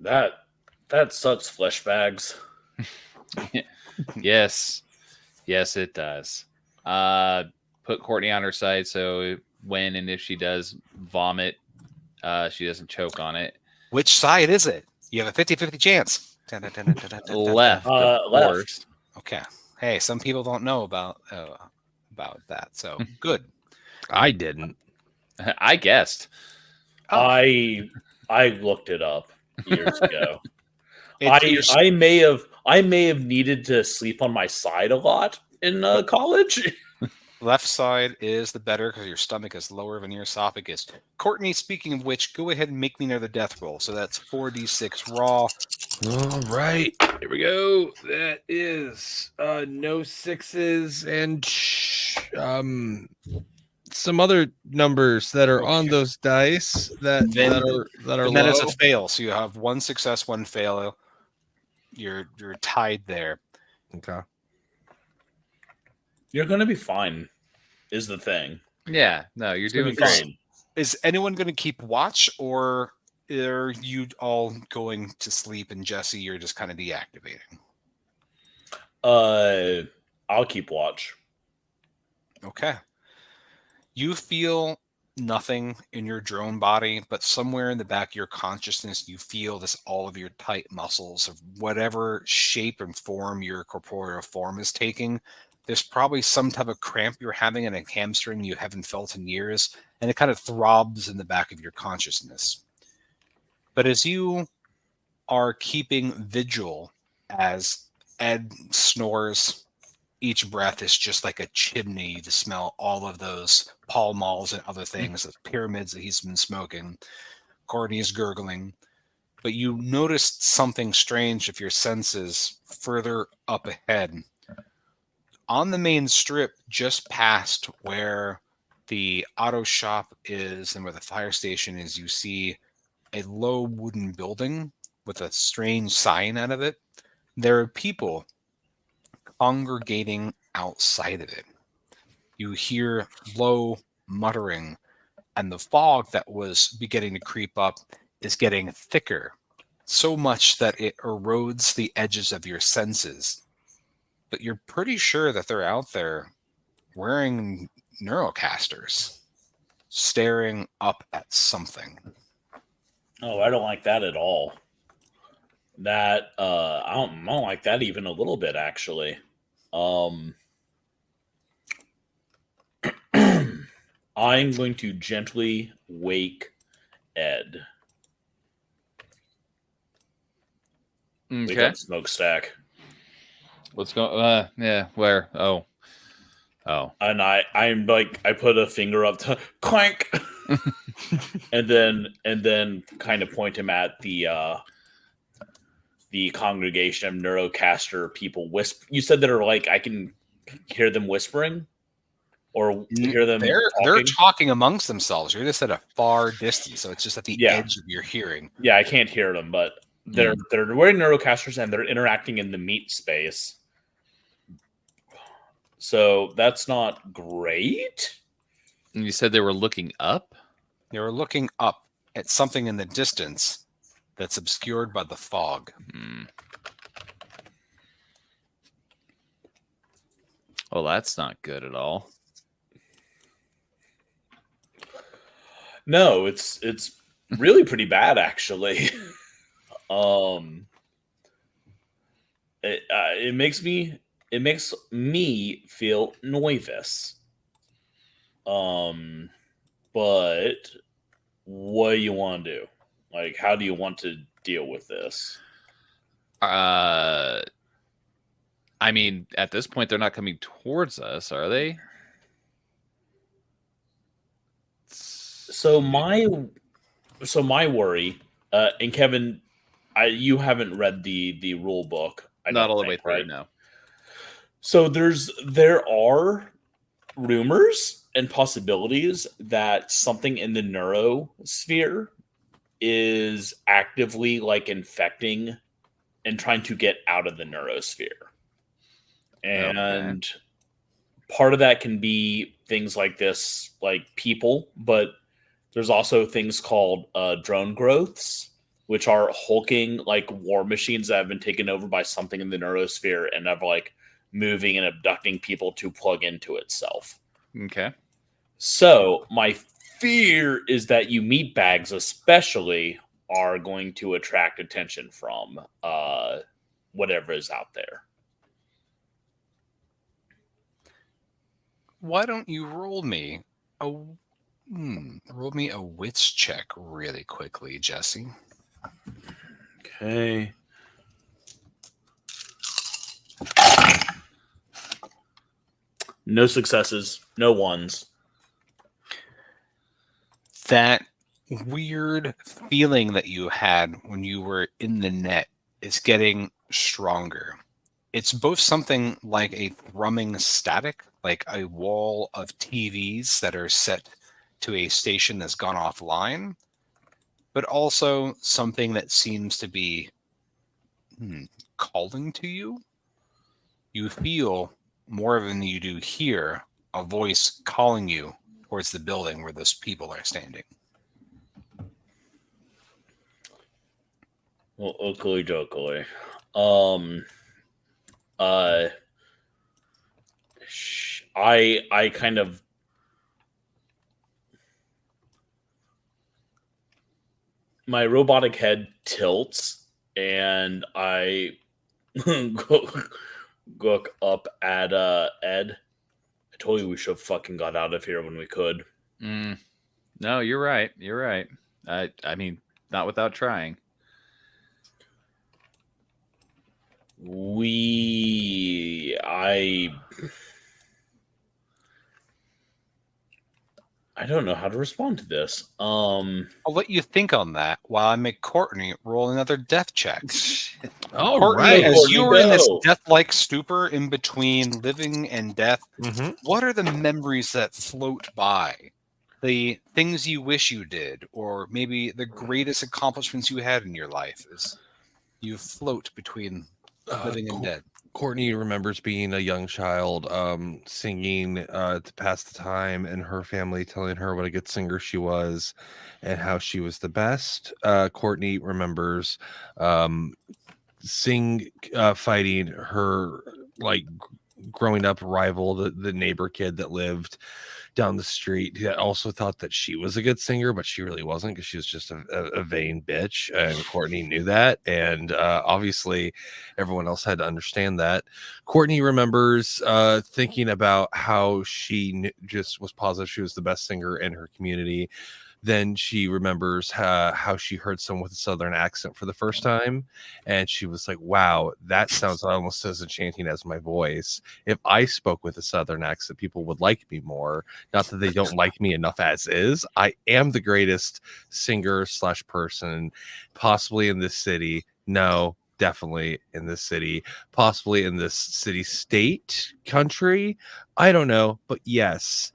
That sucks, flesh bags. Yes, it does. Put Courtney on her side so when and if she does vomit, she doesn't choke on it. Which side is it? You have a 50-50 chance. Left, of left. course. Okay. Hey, some people don't know about that, so good. I didn't. I guessed. Oh. I looked it up years ago. It- I may have needed to sleep on my side a lot in college. Left side is the better because your stomach is lower than your esophagus. Courtney, speaking of which, go ahead and make me another death roll. So that's 4d6 raw. All right, here we go. That is no 6s and some other numbers that are on those dice that are And that is low. a fail. So you have one success, one fail. You're tied there. Okay. You're gonna be fine, is the thing. Yeah, no, you're It's gonna doing be great. fine. Is anyone going to keep watch, or are you all going to sleep and Jesse, you're just kind of deactivating? I'll keep watch. Okay. You feel nothing in your drone body, but somewhere in the back of your consciousness, you feel this all of your tight muscles of whatever shape and form your corporeal form is taking. There's probably some type of cramp you're having in a hamstring you haven't felt in years, and it kind of throbs in the back of your consciousness. But as you are keeping vigil, as Ed snores, each breath is just like a chimney to smell all of those Pall Malls and other things, the pyramids that he's been smoking. Courtney is gurgling. But you noticed something strange with your senses further up ahead. On the main strip, just past where the auto shop is and where the fire station is, you see a low wooden building with a strange sign out of it. There are people congregating outside of it. You hear low muttering, and the fog that was beginning to creep up is getting thicker so much that it erodes the edges of your senses. But you're pretty sure that they're out there wearing neurocasters, staring up at something. Oh, I don't like that at all. That I don't like that even a little bit, actually. I'm going to gently wake Ed. Wake Okay. up, smokestack. What's going? Yeah. Where? Oh. And I'm like, I put a finger up to clank, and then kind of point him at the congregation of neurocaster people. You said that are like I can hear them whispering, or hear them. They're talking amongst themselves. You're just at a far distance, so it's just at the edge of your hearing. Yeah, I can't hear them, but they're wearing neurocasters and they're interacting in the meat space. So that's not great. And you said they were looking up? They were looking up at something in the distance that's obscured by the fog. Well, that's not good at all. No, it's really pretty bad, actually. It makes me feel nervous. But what do you want to do? Like, how do you want to deal with this? I mean, at this point, they're not coming towards us, are they? So my worry, and Kevin, you haven't read the rule book. Not all the way through, right? no. So there are rumors and possibilities that something in the neurosphere is actively like infecting and trying to get out of the neurosphere. And part of that can be things like this, like people, but there's also things called drone growths, which are hulking like war machines that have been taken over by something in the neurosphere and have like moving and abducting people to plug into itself. Okay. So my fear is that you meat bags especially are going to attract attention from whatever is out there. Why don't you roll me a wits check really quickly, Jesse? Okay. No successes, no ones. That weird feeling that you had when you were in the net is getting stronger. It's both something like a thrumming static, like a wall of TVs that are set to a station that's gone offline, but also something that seems to be calling to you. You feel more than you do hear a voice calling you towards the building where those people are standing. Well, oakley dokley. I kind of my robotic head tilts and I look up at Ed. I told you we should have fucking got out of here when we could. No, you're right. You're right. I mean, not without trying. I don't know how to respond to this. I'll let you think on that while I make Courtney roll another death check. All Courtney, right. as you were in this go. death-like stupor in between living and death, what are the memories that float by? The things you wish you did, or maybe the greatest accomplishments you had in your life as you float between living and dead. Courtney remembers being a young child, singing to pass the time, and her family telling her what a good singer she was and how she was the best. Courtney remembers fighting her growing up rival, the neighbor kid that lived down the street, that also thought that she was a good singer, but she really wasn't, because she was just a vain bitch, and Courtney knew that, and obviously everyone else had to understand that. Courtney remembers thinking about how she just was positive she was the best singer in her community. Then she remembers how she heard someone with a southern accent for the first time, and she was like, wow, that sounds almost as enchanting as my voice. If I spoke with a southern accent, people would like me more. Not that they don't like me enough as is. I am the greatest singer / person possibly in this city. No, definitely in this city, possibly in this city, state, country. I don't know, but yes,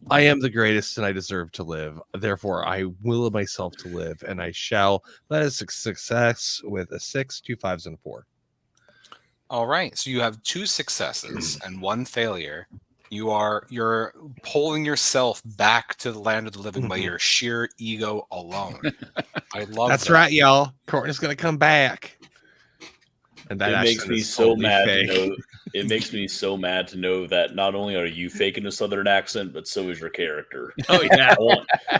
I am the greatest and I deserve to live. Therefore, I will myself to live, and I shall. That is a success with a 6, 2 5s, and a 4. All right. So you have 2 successes and 1 failure. You're pulling yourself back to the land of the living by your sheer ego alone. I love That's that. right, y'all. Courtney's gonna come back. And that It makes accent me is so totally mad fake. to know. It makes me so mad to know that not only are you faking a southern accent, but so is your character. Oh yeah.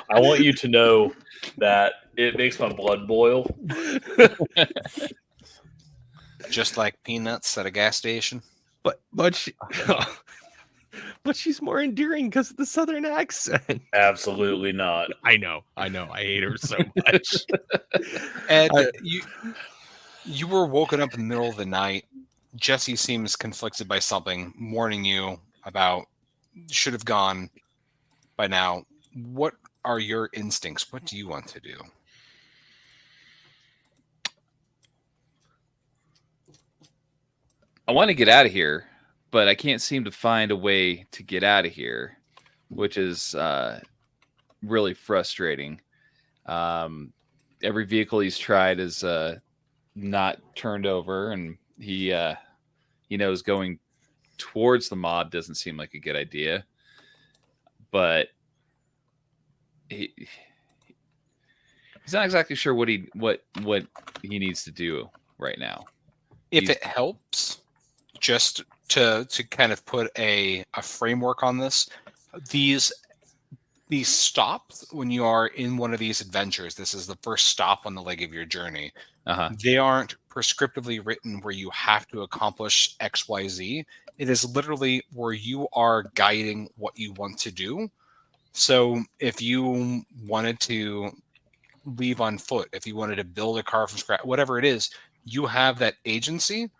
I want you to know that it makes my blood boil. Just like peanuts at a gas station. But she, but she's more endearing because of the southern accent. Absolutely not. I know. I hate her so much. Ed, you were woken up in the middle of the night. Jesse seems conflicted by something, warning you about should have gone by now. What are your instincts? What do you want to do? I want to get out of here, but I can't seem to find a way to get out of here, which is really frustrating. Every vehicle he's tried is not turned over, and he knows going towards the mob doesn't seem like a good idea. But he's not exactly sure what he needs to do right now. If it helps, just to kind of put a framework on this, these stops when you are in one of these adventures, this is the first stop on the leg of your journey. They aren't prescriptively written where you have to accomplish XYZ. It is literally where you are guiding what you want to do. So if you wanted to leave on foot, if you wanted to build a car from scratch, whatever it is, you have that agency.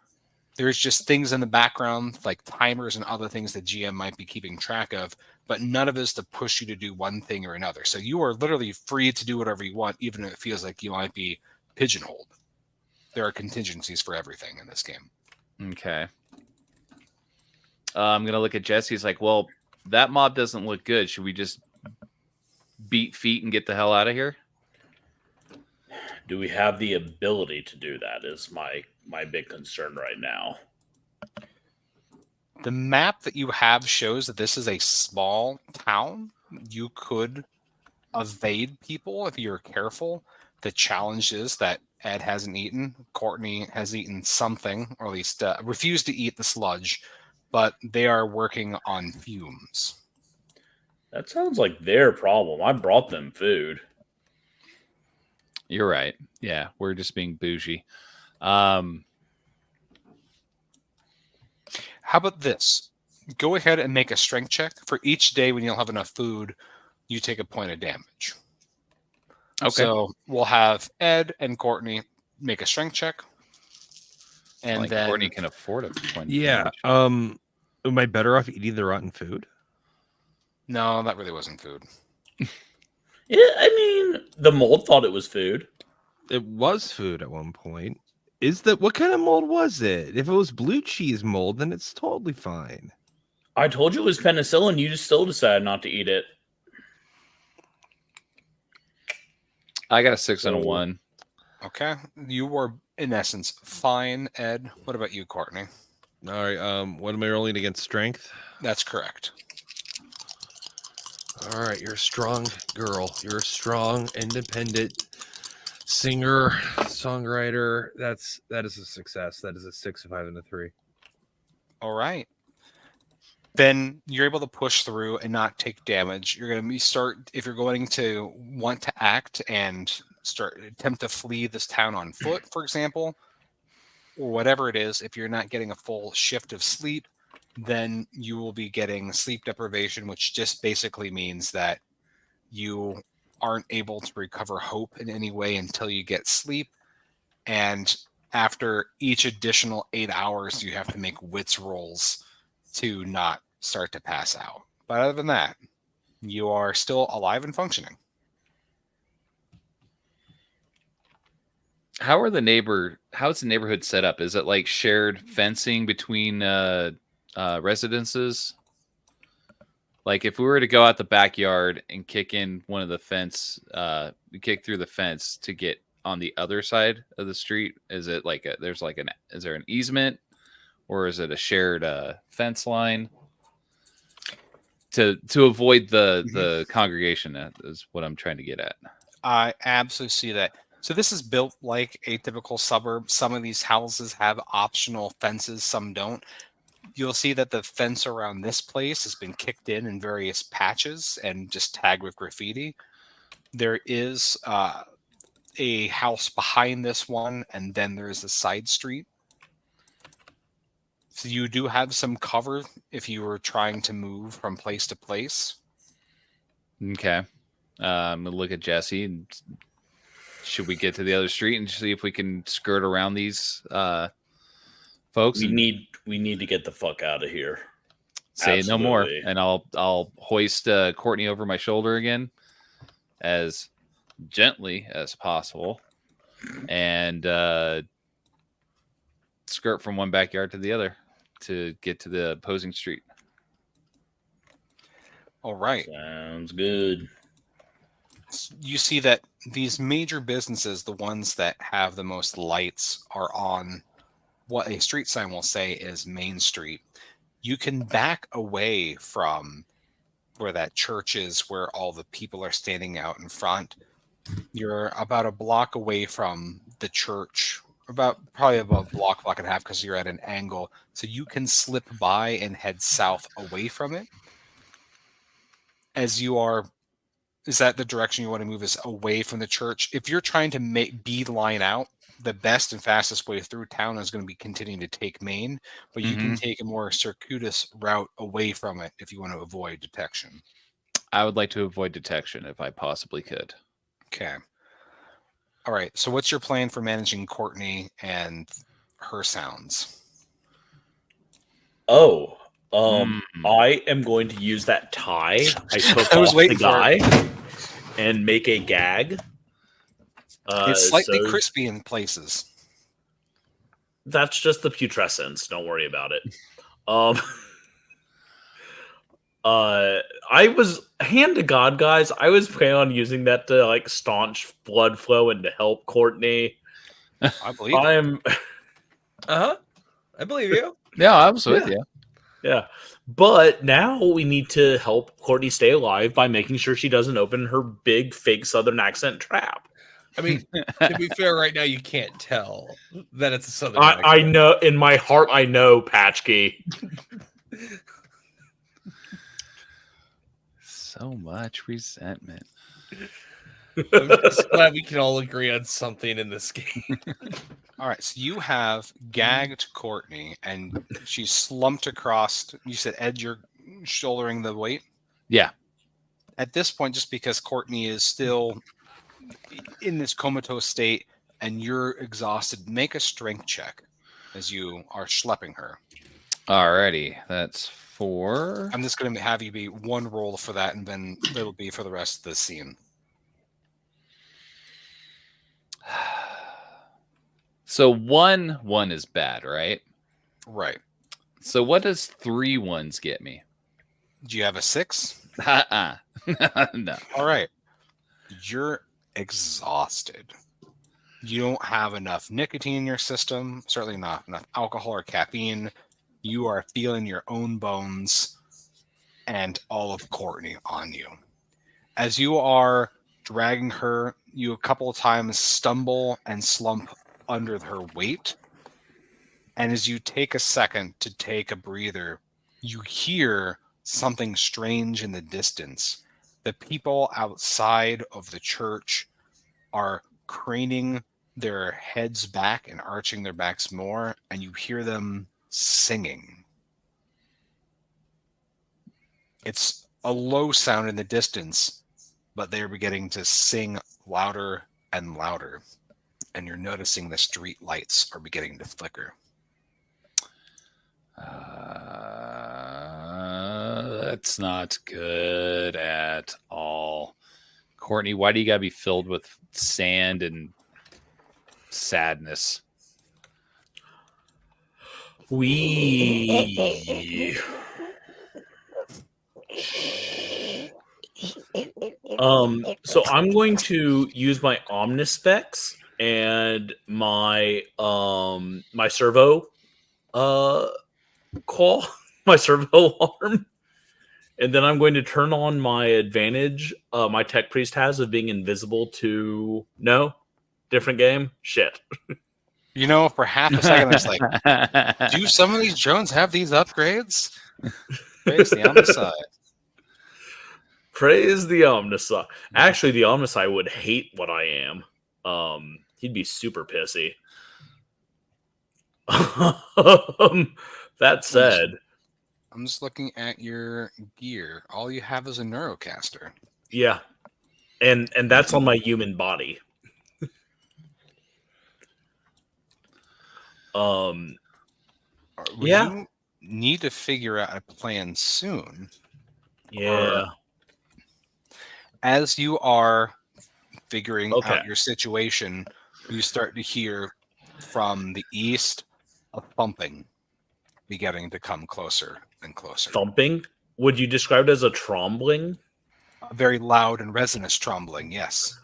There's just things in the background like timers and other things that GM might be keeping track of, but none of it is to push you to do one thing or another. So you are literally free to do whatever you want, even if it feels like you might be pigeonholed. There are contingencies for everything in this game. Okay. I'm going to look at Jesse. He's like, well, that mob doesn't look good. Should we just beat feet and get the hell out of here? Do we have the ability to do that is my big concern right now. The map that you have shows that this is a small town. You could evade people if you're careful. The challenge is that Ed hasn't eaten. Courtney has eaten something, or at least refused to eat the sludge, but they are working on fumes. That sounds like their problem. I brought them food. You're right. Yeah, we're just being bougie. How about this? Go ahead and make a strength check. For each day when you'll have enough food, you take a point of damage. Okay. So we'll have Ed and Courtney make a strength check. And then Courtney can afford a point. Yeah. Am I better off eating the rotten food? No, that really wasn't food. Yeah, I mean, the mold thought it was food. It was food at one point. What kind of mold was it? If it was blue cheese mold, then it's totally fine. I told you it was penicillin. You just still decided not to eat it. I got a 6 and a 1. Okay. You were, in essence, fine, Ed. What about you, Courtney? All right. What am I rolling against? Strength. That's correct. All right. You're a strong girl. You're a strong, independent singer, songwriter. That is a success. That is a 6, a 5, and a 3. All right. Then you're able to push through and not take damage. You're going to if you're going to want to act and attempt to flee this town on foot, for example, or whatever it is, if you're not getting a full shift of sleep, then you will be getting sleep deprivation, which just basically means that you aren't able to recover hope in any way until you get sleep. And after each additional 8 hours, you have to make wits rolls to not start to pass out. But other than that, you are still alive and functioning. How's the neighborhood set up? Is it like shared fencing between residences? Like if we were to go out the backyard and kick in one of the fence, kick through the fence to get on the other side of the street, is it like is there an easement, or is it a shared fence line to avoid the congregation? That is what I'm trying to get at. I absolutely see that. So this is built like a typical suburb. Some of these houses have optional fences, some don't. You'll see that the fence around this place has been kicked in various patches and just tagged with graffiti. There is a house behind this one, and then there's a side street. So you do have some cover if you were trying to move from place to place. Okay. I'm going to look at Jesse. And should we get to the other street and see if we can skirt around these folks? We need to get the fuck out of here. Say no more. Absolutely. And I'll hoist Courtney over my shoulder again as gently as possible and skirt from one backyard to the other to get to the opposing street. All right. Sounds good. You see that these major businesses, the ones that have the most lights, are on what a street sign will say is Main Street. You can back away from where that church is, where all the people are standing out in front. You're about a block away from the church, probably about a block and a half, because you're at an angle. So you can slip by and head south away from it. As you are, is that the direction you want to move, is away from the church? If you're trying to beeline out, the best and fastest way through town is going to be continuing to take Main, but you can take a more circuitous route away from it if you want to avoid detection. I would like to avoid detection if I possibly could. Okay. All right. So what's your plan for managing Courtney and her sounds? Oh, I am going to use that tie I took I was off waiting the for guy and make a gag. It's slightly crispy in places. That's just the putrescence. Don't worry about it. I was, hand to God, guys, I was planning on using that to like staunch blood flow and to help Courtney. I believe I'm I believe you. Yeah, I was with you. Yeah. But now we need to help Courtney stay alive by making sure she doesn't open her big fake Southern accent trap. I mean, to be fair, right now you can't tell that it's a Southern I know, in my heart, I know, Patchkey. So much resentment. I'm just glad we can all agree on something in this game. All right, so you have gagged Courtney, and she's slumped across. You said, Ed, you're shouldering the weight? Yeah. At this point, just because Courtney is still in this comatose state and you're exhausted, make a strength check as you are schlepping her. Alrighty, that's 4. I'm just going to have you be one roll for that, and then it'll be for the rest of the scene. So 1 is bad, right? Right. So what does 3 1s get me? Do you have a 6? No. All right. You're exhausted. You don't have enough nicotine in your system, certainly not enough alcohol or caffeine. you are feeling your own bones and all of Courtney on you. As you are dragging her, you a couple of times stumble and slump under her weight. And as you take a second to take a breather, you hear something strange in the distance. The people outside of the church are craning their heads back and arching their backs more, and you hear them singing. It's a low sound in the distance, but they're beginning to sing louder and louder, and you're noticing the street lights are beginning to flicker. That's not good at all. Courtney, why do you gotta be filled with sand and sadness? We so I'm going to use my Omnispecs and my my servo call, my servo alarm, and then I'm going to turn on my advantage my tech priest has of being invisible to different game. Shit. You know, for half a second, I was like, do some of these drones have these upgrades? Praise the Omnisci. Praise the Omnisci. Actually, the Omnisci would hate what I am. He'd be super pissy. That said, I'm just looking at your gear. All you have is a Neurocaster. yeah, and that's on my human body. Yeah. You need to figure out a plan soon. Yeah. As you are figuring Okay. out your situation, you start to hear from the east a thumping beginning to come closer and closer. Thumping? Would you describe it as a trombling? A very loud and resonant trombling, yes.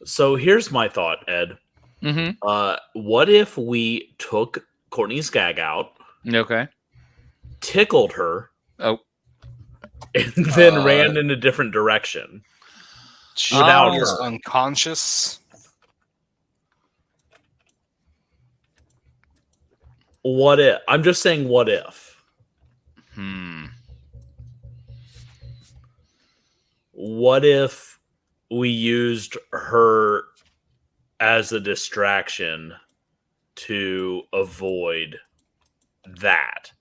So here's my thought, Ed. Mm-hmm. What if we took Courtney's gag out, Okay. tickled her, Oh. and then ran in a different direction? Without her. is unconscious. What if? I'm just saying, what if? What if we used her as a distraction to avoid that?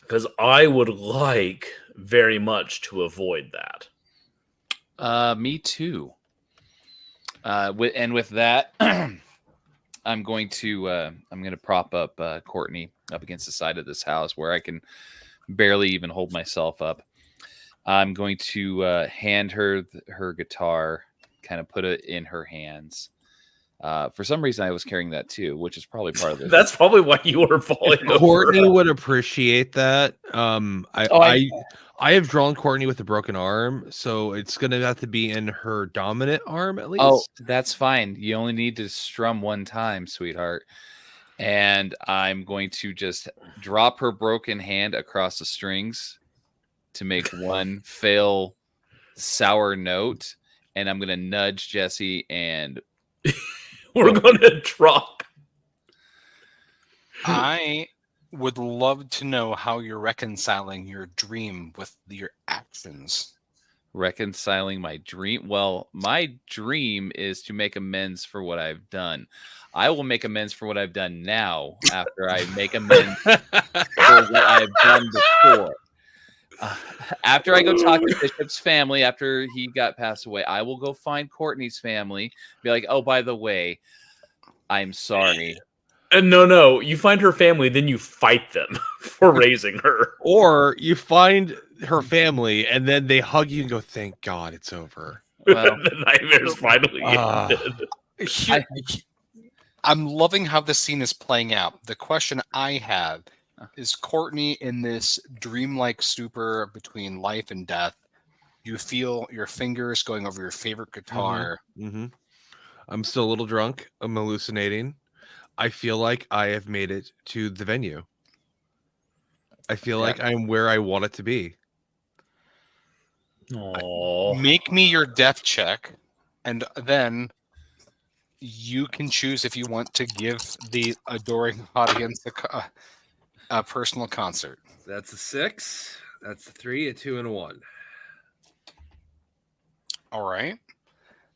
Because I would like very much to avoid that. Me too. With that, I'm going to prop up Courtney up against the side of this house where I can barely even hold myself up. I'm going to hand her her guitar, kind of put it in her hands. For some reason, I was carrying that too, which is probably part of this. That's probably why you were falling over. Courtney would appreciate that. I have drawn Courtney with a broken arm, so it's going to have to be in her dominant arm at least. Oh, that's fine. You only need to strum one time, sweetheart. And I'm going to just drop her broken hand across the strings to make one fail sour note. And I'm going to nudge Jesse and We're going to drop. I would love to know how you're reconciling your dream with your actions. reconciling my dream. Well, my dream is to make amends for what I've done. I will make amends for what I've done now after I make amends for what I've done before. After I go talk to Bishop's family, after he got passed away, I will go find Courtney's family, be like, oh, by the way, I'm sorry. And no, you find her family, then you fight them for raising her. Or you find her family and then they hug you and go, thank God it's over. Well, The nightmare's finally ended. I'm loving how this scene is playing out. The question I have is Courtney in this dreamlike stupor between life and death. You feel your fingers going over your favorite guitar. Mm-hmm. I'm still a little drunk. I'm hallucinating. I feel like I have made it to the venue. I feel like I'm where I want it to be. Oh, Make me your death check, and then you can choose if you want to give the adoring audience a personal concert. That's a 6. That's a 3, a 2, and a 1. All right.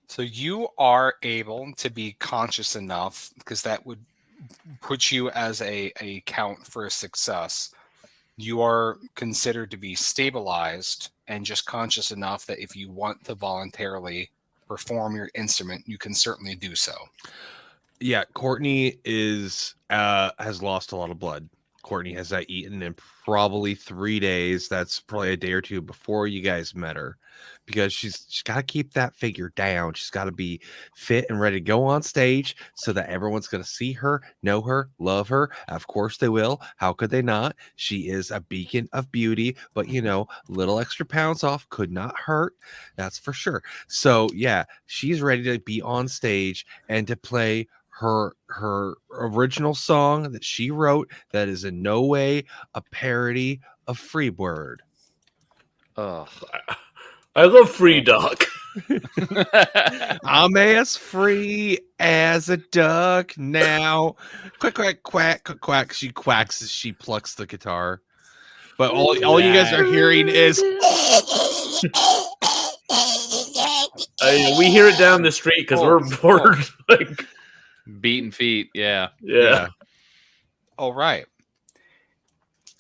So you are able to be conscious enough, because that would put you as a count for a success. You are considered to be stabilized and just conscious enough that if you want to voluntarily perform your instrument, you can certainly do so. Yeah, Courtney has lost a lot of blood. Courtney has not eaten in probably 3 days. That's probably a day or two before you guys met her, because she's got to keep that figure down. She's got to be fit and ready to go on stage so that everyone's going to see her, know her, love her. Of course they will. How could they not? She is a beacon of beauty, but little extra pounds off could not hurt. That's for sure. So yeah, she's ready to be on stage and to play her original song that she wrote, that is in no way a parody of Freebird. Oh. I love Free Duck. I'm as free as a duck now. Quack, quack, quack, quack, quack. She quacks as she plucks the guitar. But all you guys are hearing is We hear it down the street because we're like, Beating feet. Yeah. yeah. All right.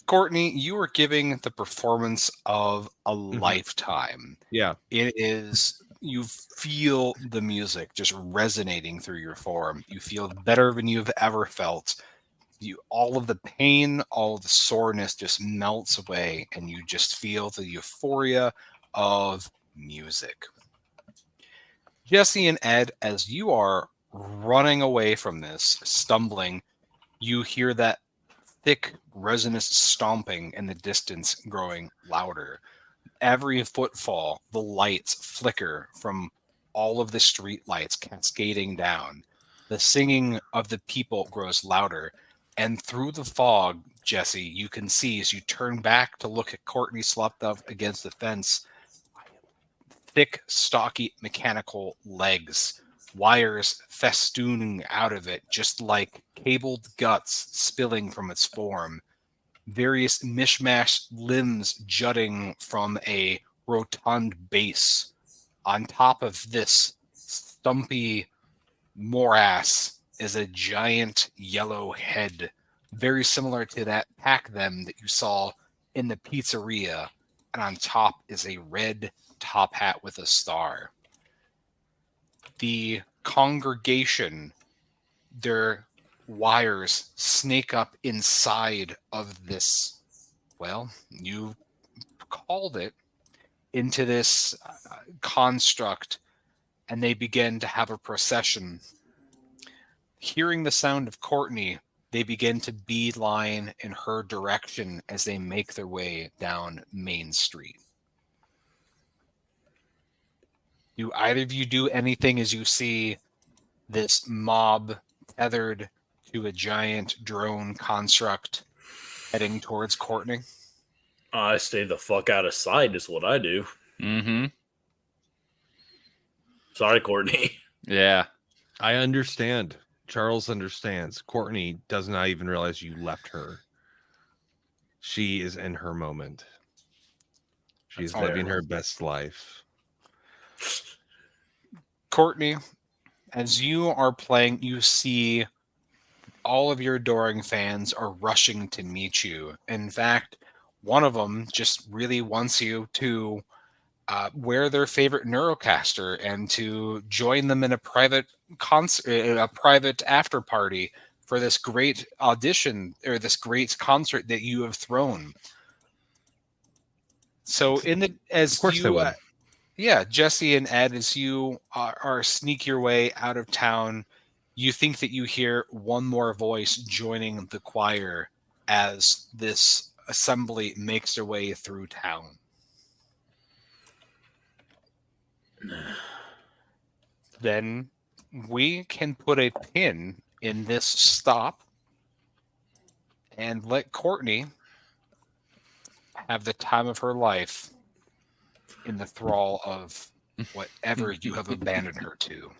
Courtney, you are giving the performance of a lifetime. Yeah. It is, you feel the music just resonating through your form. You feel better than you've ever felt. All of the pain, all of the soreness just melts away, and you just feel the euphoria of music. Jesse and Ed, as you are running away from this, stumbling, you hear that thick, resonant stomping in the distance growing louder. Every footfall, the lights flicker from all of the street lights cascading down. The singing of the people grows louder. And through the fog, Jesse, you can see as you turn back to look at Courtney slopped up against the fence, thick, stocky, mechanical legs, wires festooning out of it, just like cabled guts spilling from its form, various mishmash limbs jutting from a rotund base. On top of this stumpy morass is a giant yellow head, very similar to that pack them that you saw in the pizzeria, and on top is a red top hat with a star. The congregation, their wires snake up inside of this, well, you called it, into this construct, and they begin to have a procession. Hearing the sound of Courtney, they begin to beeline in her direction as they make their way down Main Street. Do either of you do anything as you see this mob tethered to a giant drone construct heading towards Courtney? I stay the fuck out of sight is what I do. Mm-hmm. Sorry, Courtney. Yeah. I understand. Charles understands. Courtney does not even realize you left her. She is in her moment. She's That's living fair. her best life. Courtney, as you are playing, you see all of your adoring fans are rushing to meet you. In fact, one of them just really wants you to wear their favorite Neurocaster and to join them in a private concert, a private after party for this great audition or this great concert that you have thrown. So, Of course they would. Yeah, Jesse and Ed, as you are sneak your way out of town, you think that you hear one more voice joining the choir as this assembly makes their way through town. Then we can put a pin in this stop and let Courtney have the time of her life in the thrall of whatever you have abandoned her to.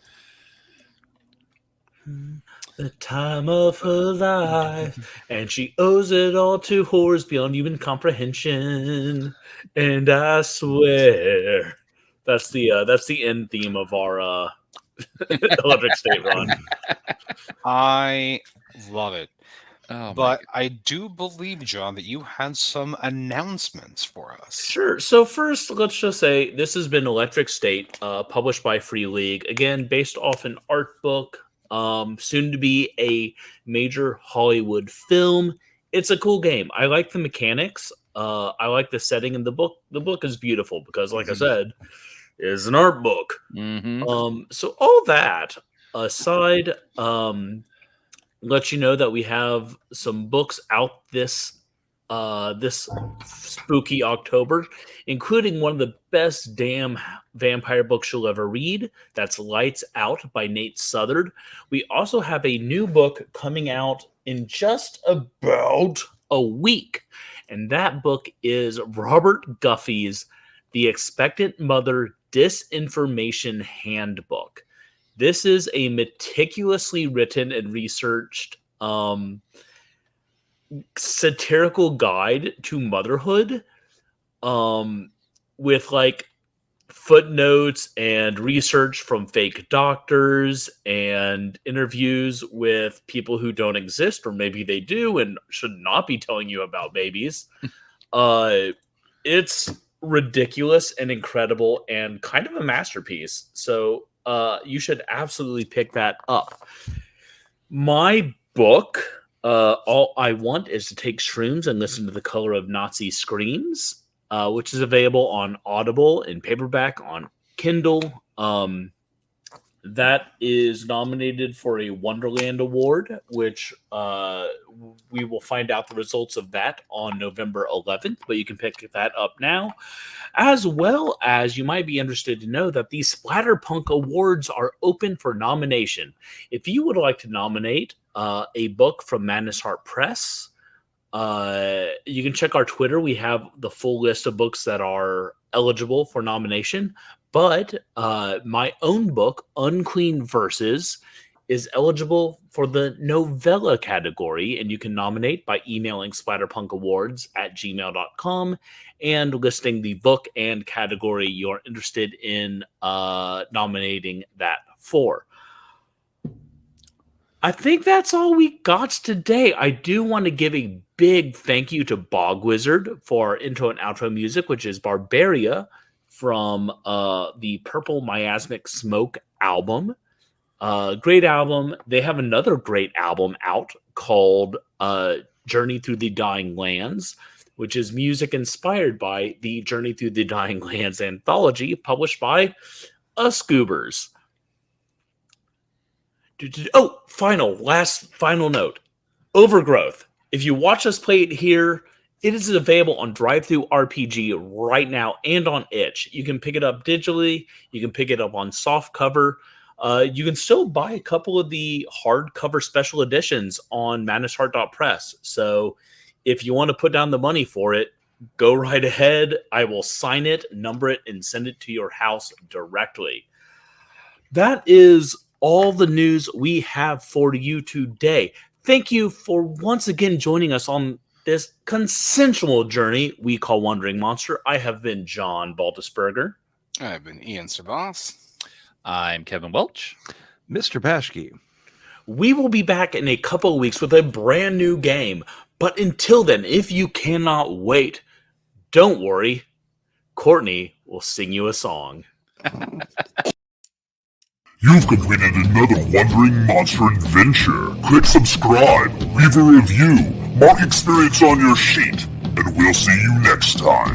The time of her life, and she owes it all to whores beyond human comprehension. And I swear, that's the end theme of our Electric State run. I love it. Oh, But I do believe, John, that you had some announcements for us. Sure. So first, let's just say this has been Electric State, published by Free League. Again, based off an art book, soon to be a major Hollywood film. It's a cool game. I like the mechanics. I like the setting in the book. The book is beautiful because, like I said, it's an art book. So all that aside, let you know that we have some books out this spooky October, including one of the best damn vampire books you'll ever read. That's Lights Out by Nate Southard. We also have a new book coming out in just about a week, and that book is Robert Guffey's The Expectant Mother Disinformation Handbook. This is a meticulously written and researched satirical guide to motherhood, with like footnotes and research from fake doctors and interviews with people who don't exist, or maybe they do and should not be telling you about babies. It's ridiculous and incredible and kind of a masterpiece. So you should absolutely pick that up. My book, All I Want Is to Take Shrooms and Listen to the Color of Nazi Screams, which is available on Audible in paperback, on Kindle. That is nominated for a Wonderland Award, which we will find out the results of that on November 11th, but you can pick that up now. As well as you might be interested to know that these Splatterpunk Awards are open for nomination. If you would like to nominate a book from Madness Heart Press, you can check our Twitter. We have the full list of books that are eligible for nomination. But my own book, Unclean Verses, is eligible for the novella category, and you can nominate by emailing splatterpunkawards@gmail.com and listing the book and category you're interested in nominating that for. I think that's all we got today. I do want to give a big thank you to Bog Wizard for our intro and outro music, which is Barbaria from the Purple Miasmic Smoke album. Great album. They have another great album out called Journey Through the Dying Lands, which is music inspired by the Journey Through the Dying Lands anthology published by Scoobers. Oh, final note. Overgrowth. If you watch us play it here, it is available on Drive-Thru RPG right now and on itch. You can pick it up digitally. You can pick it up on softcover. You can still buy a couple of the hardcover special editions on MadnessHeart.press. So if you want to put down the money for it, go right ahead. I will sign it, number it, and send it to your house directly. That is all the news we have for you today. Thank you for once again joining us on this consensual journey we call Wandering Monster. I have been John Baldisberger. I've been Ian Sabas. I'm Kevin Welch. Mr. Paschke. We will be back in a couple of weeks with a brand new game. But until then, if you cannot wait, don't worry. Courtney will sing you a song. You've completed another Wandering Monster adventure. Click subscribe, leave a review, mark experience on your sheet, and we'll see you next time.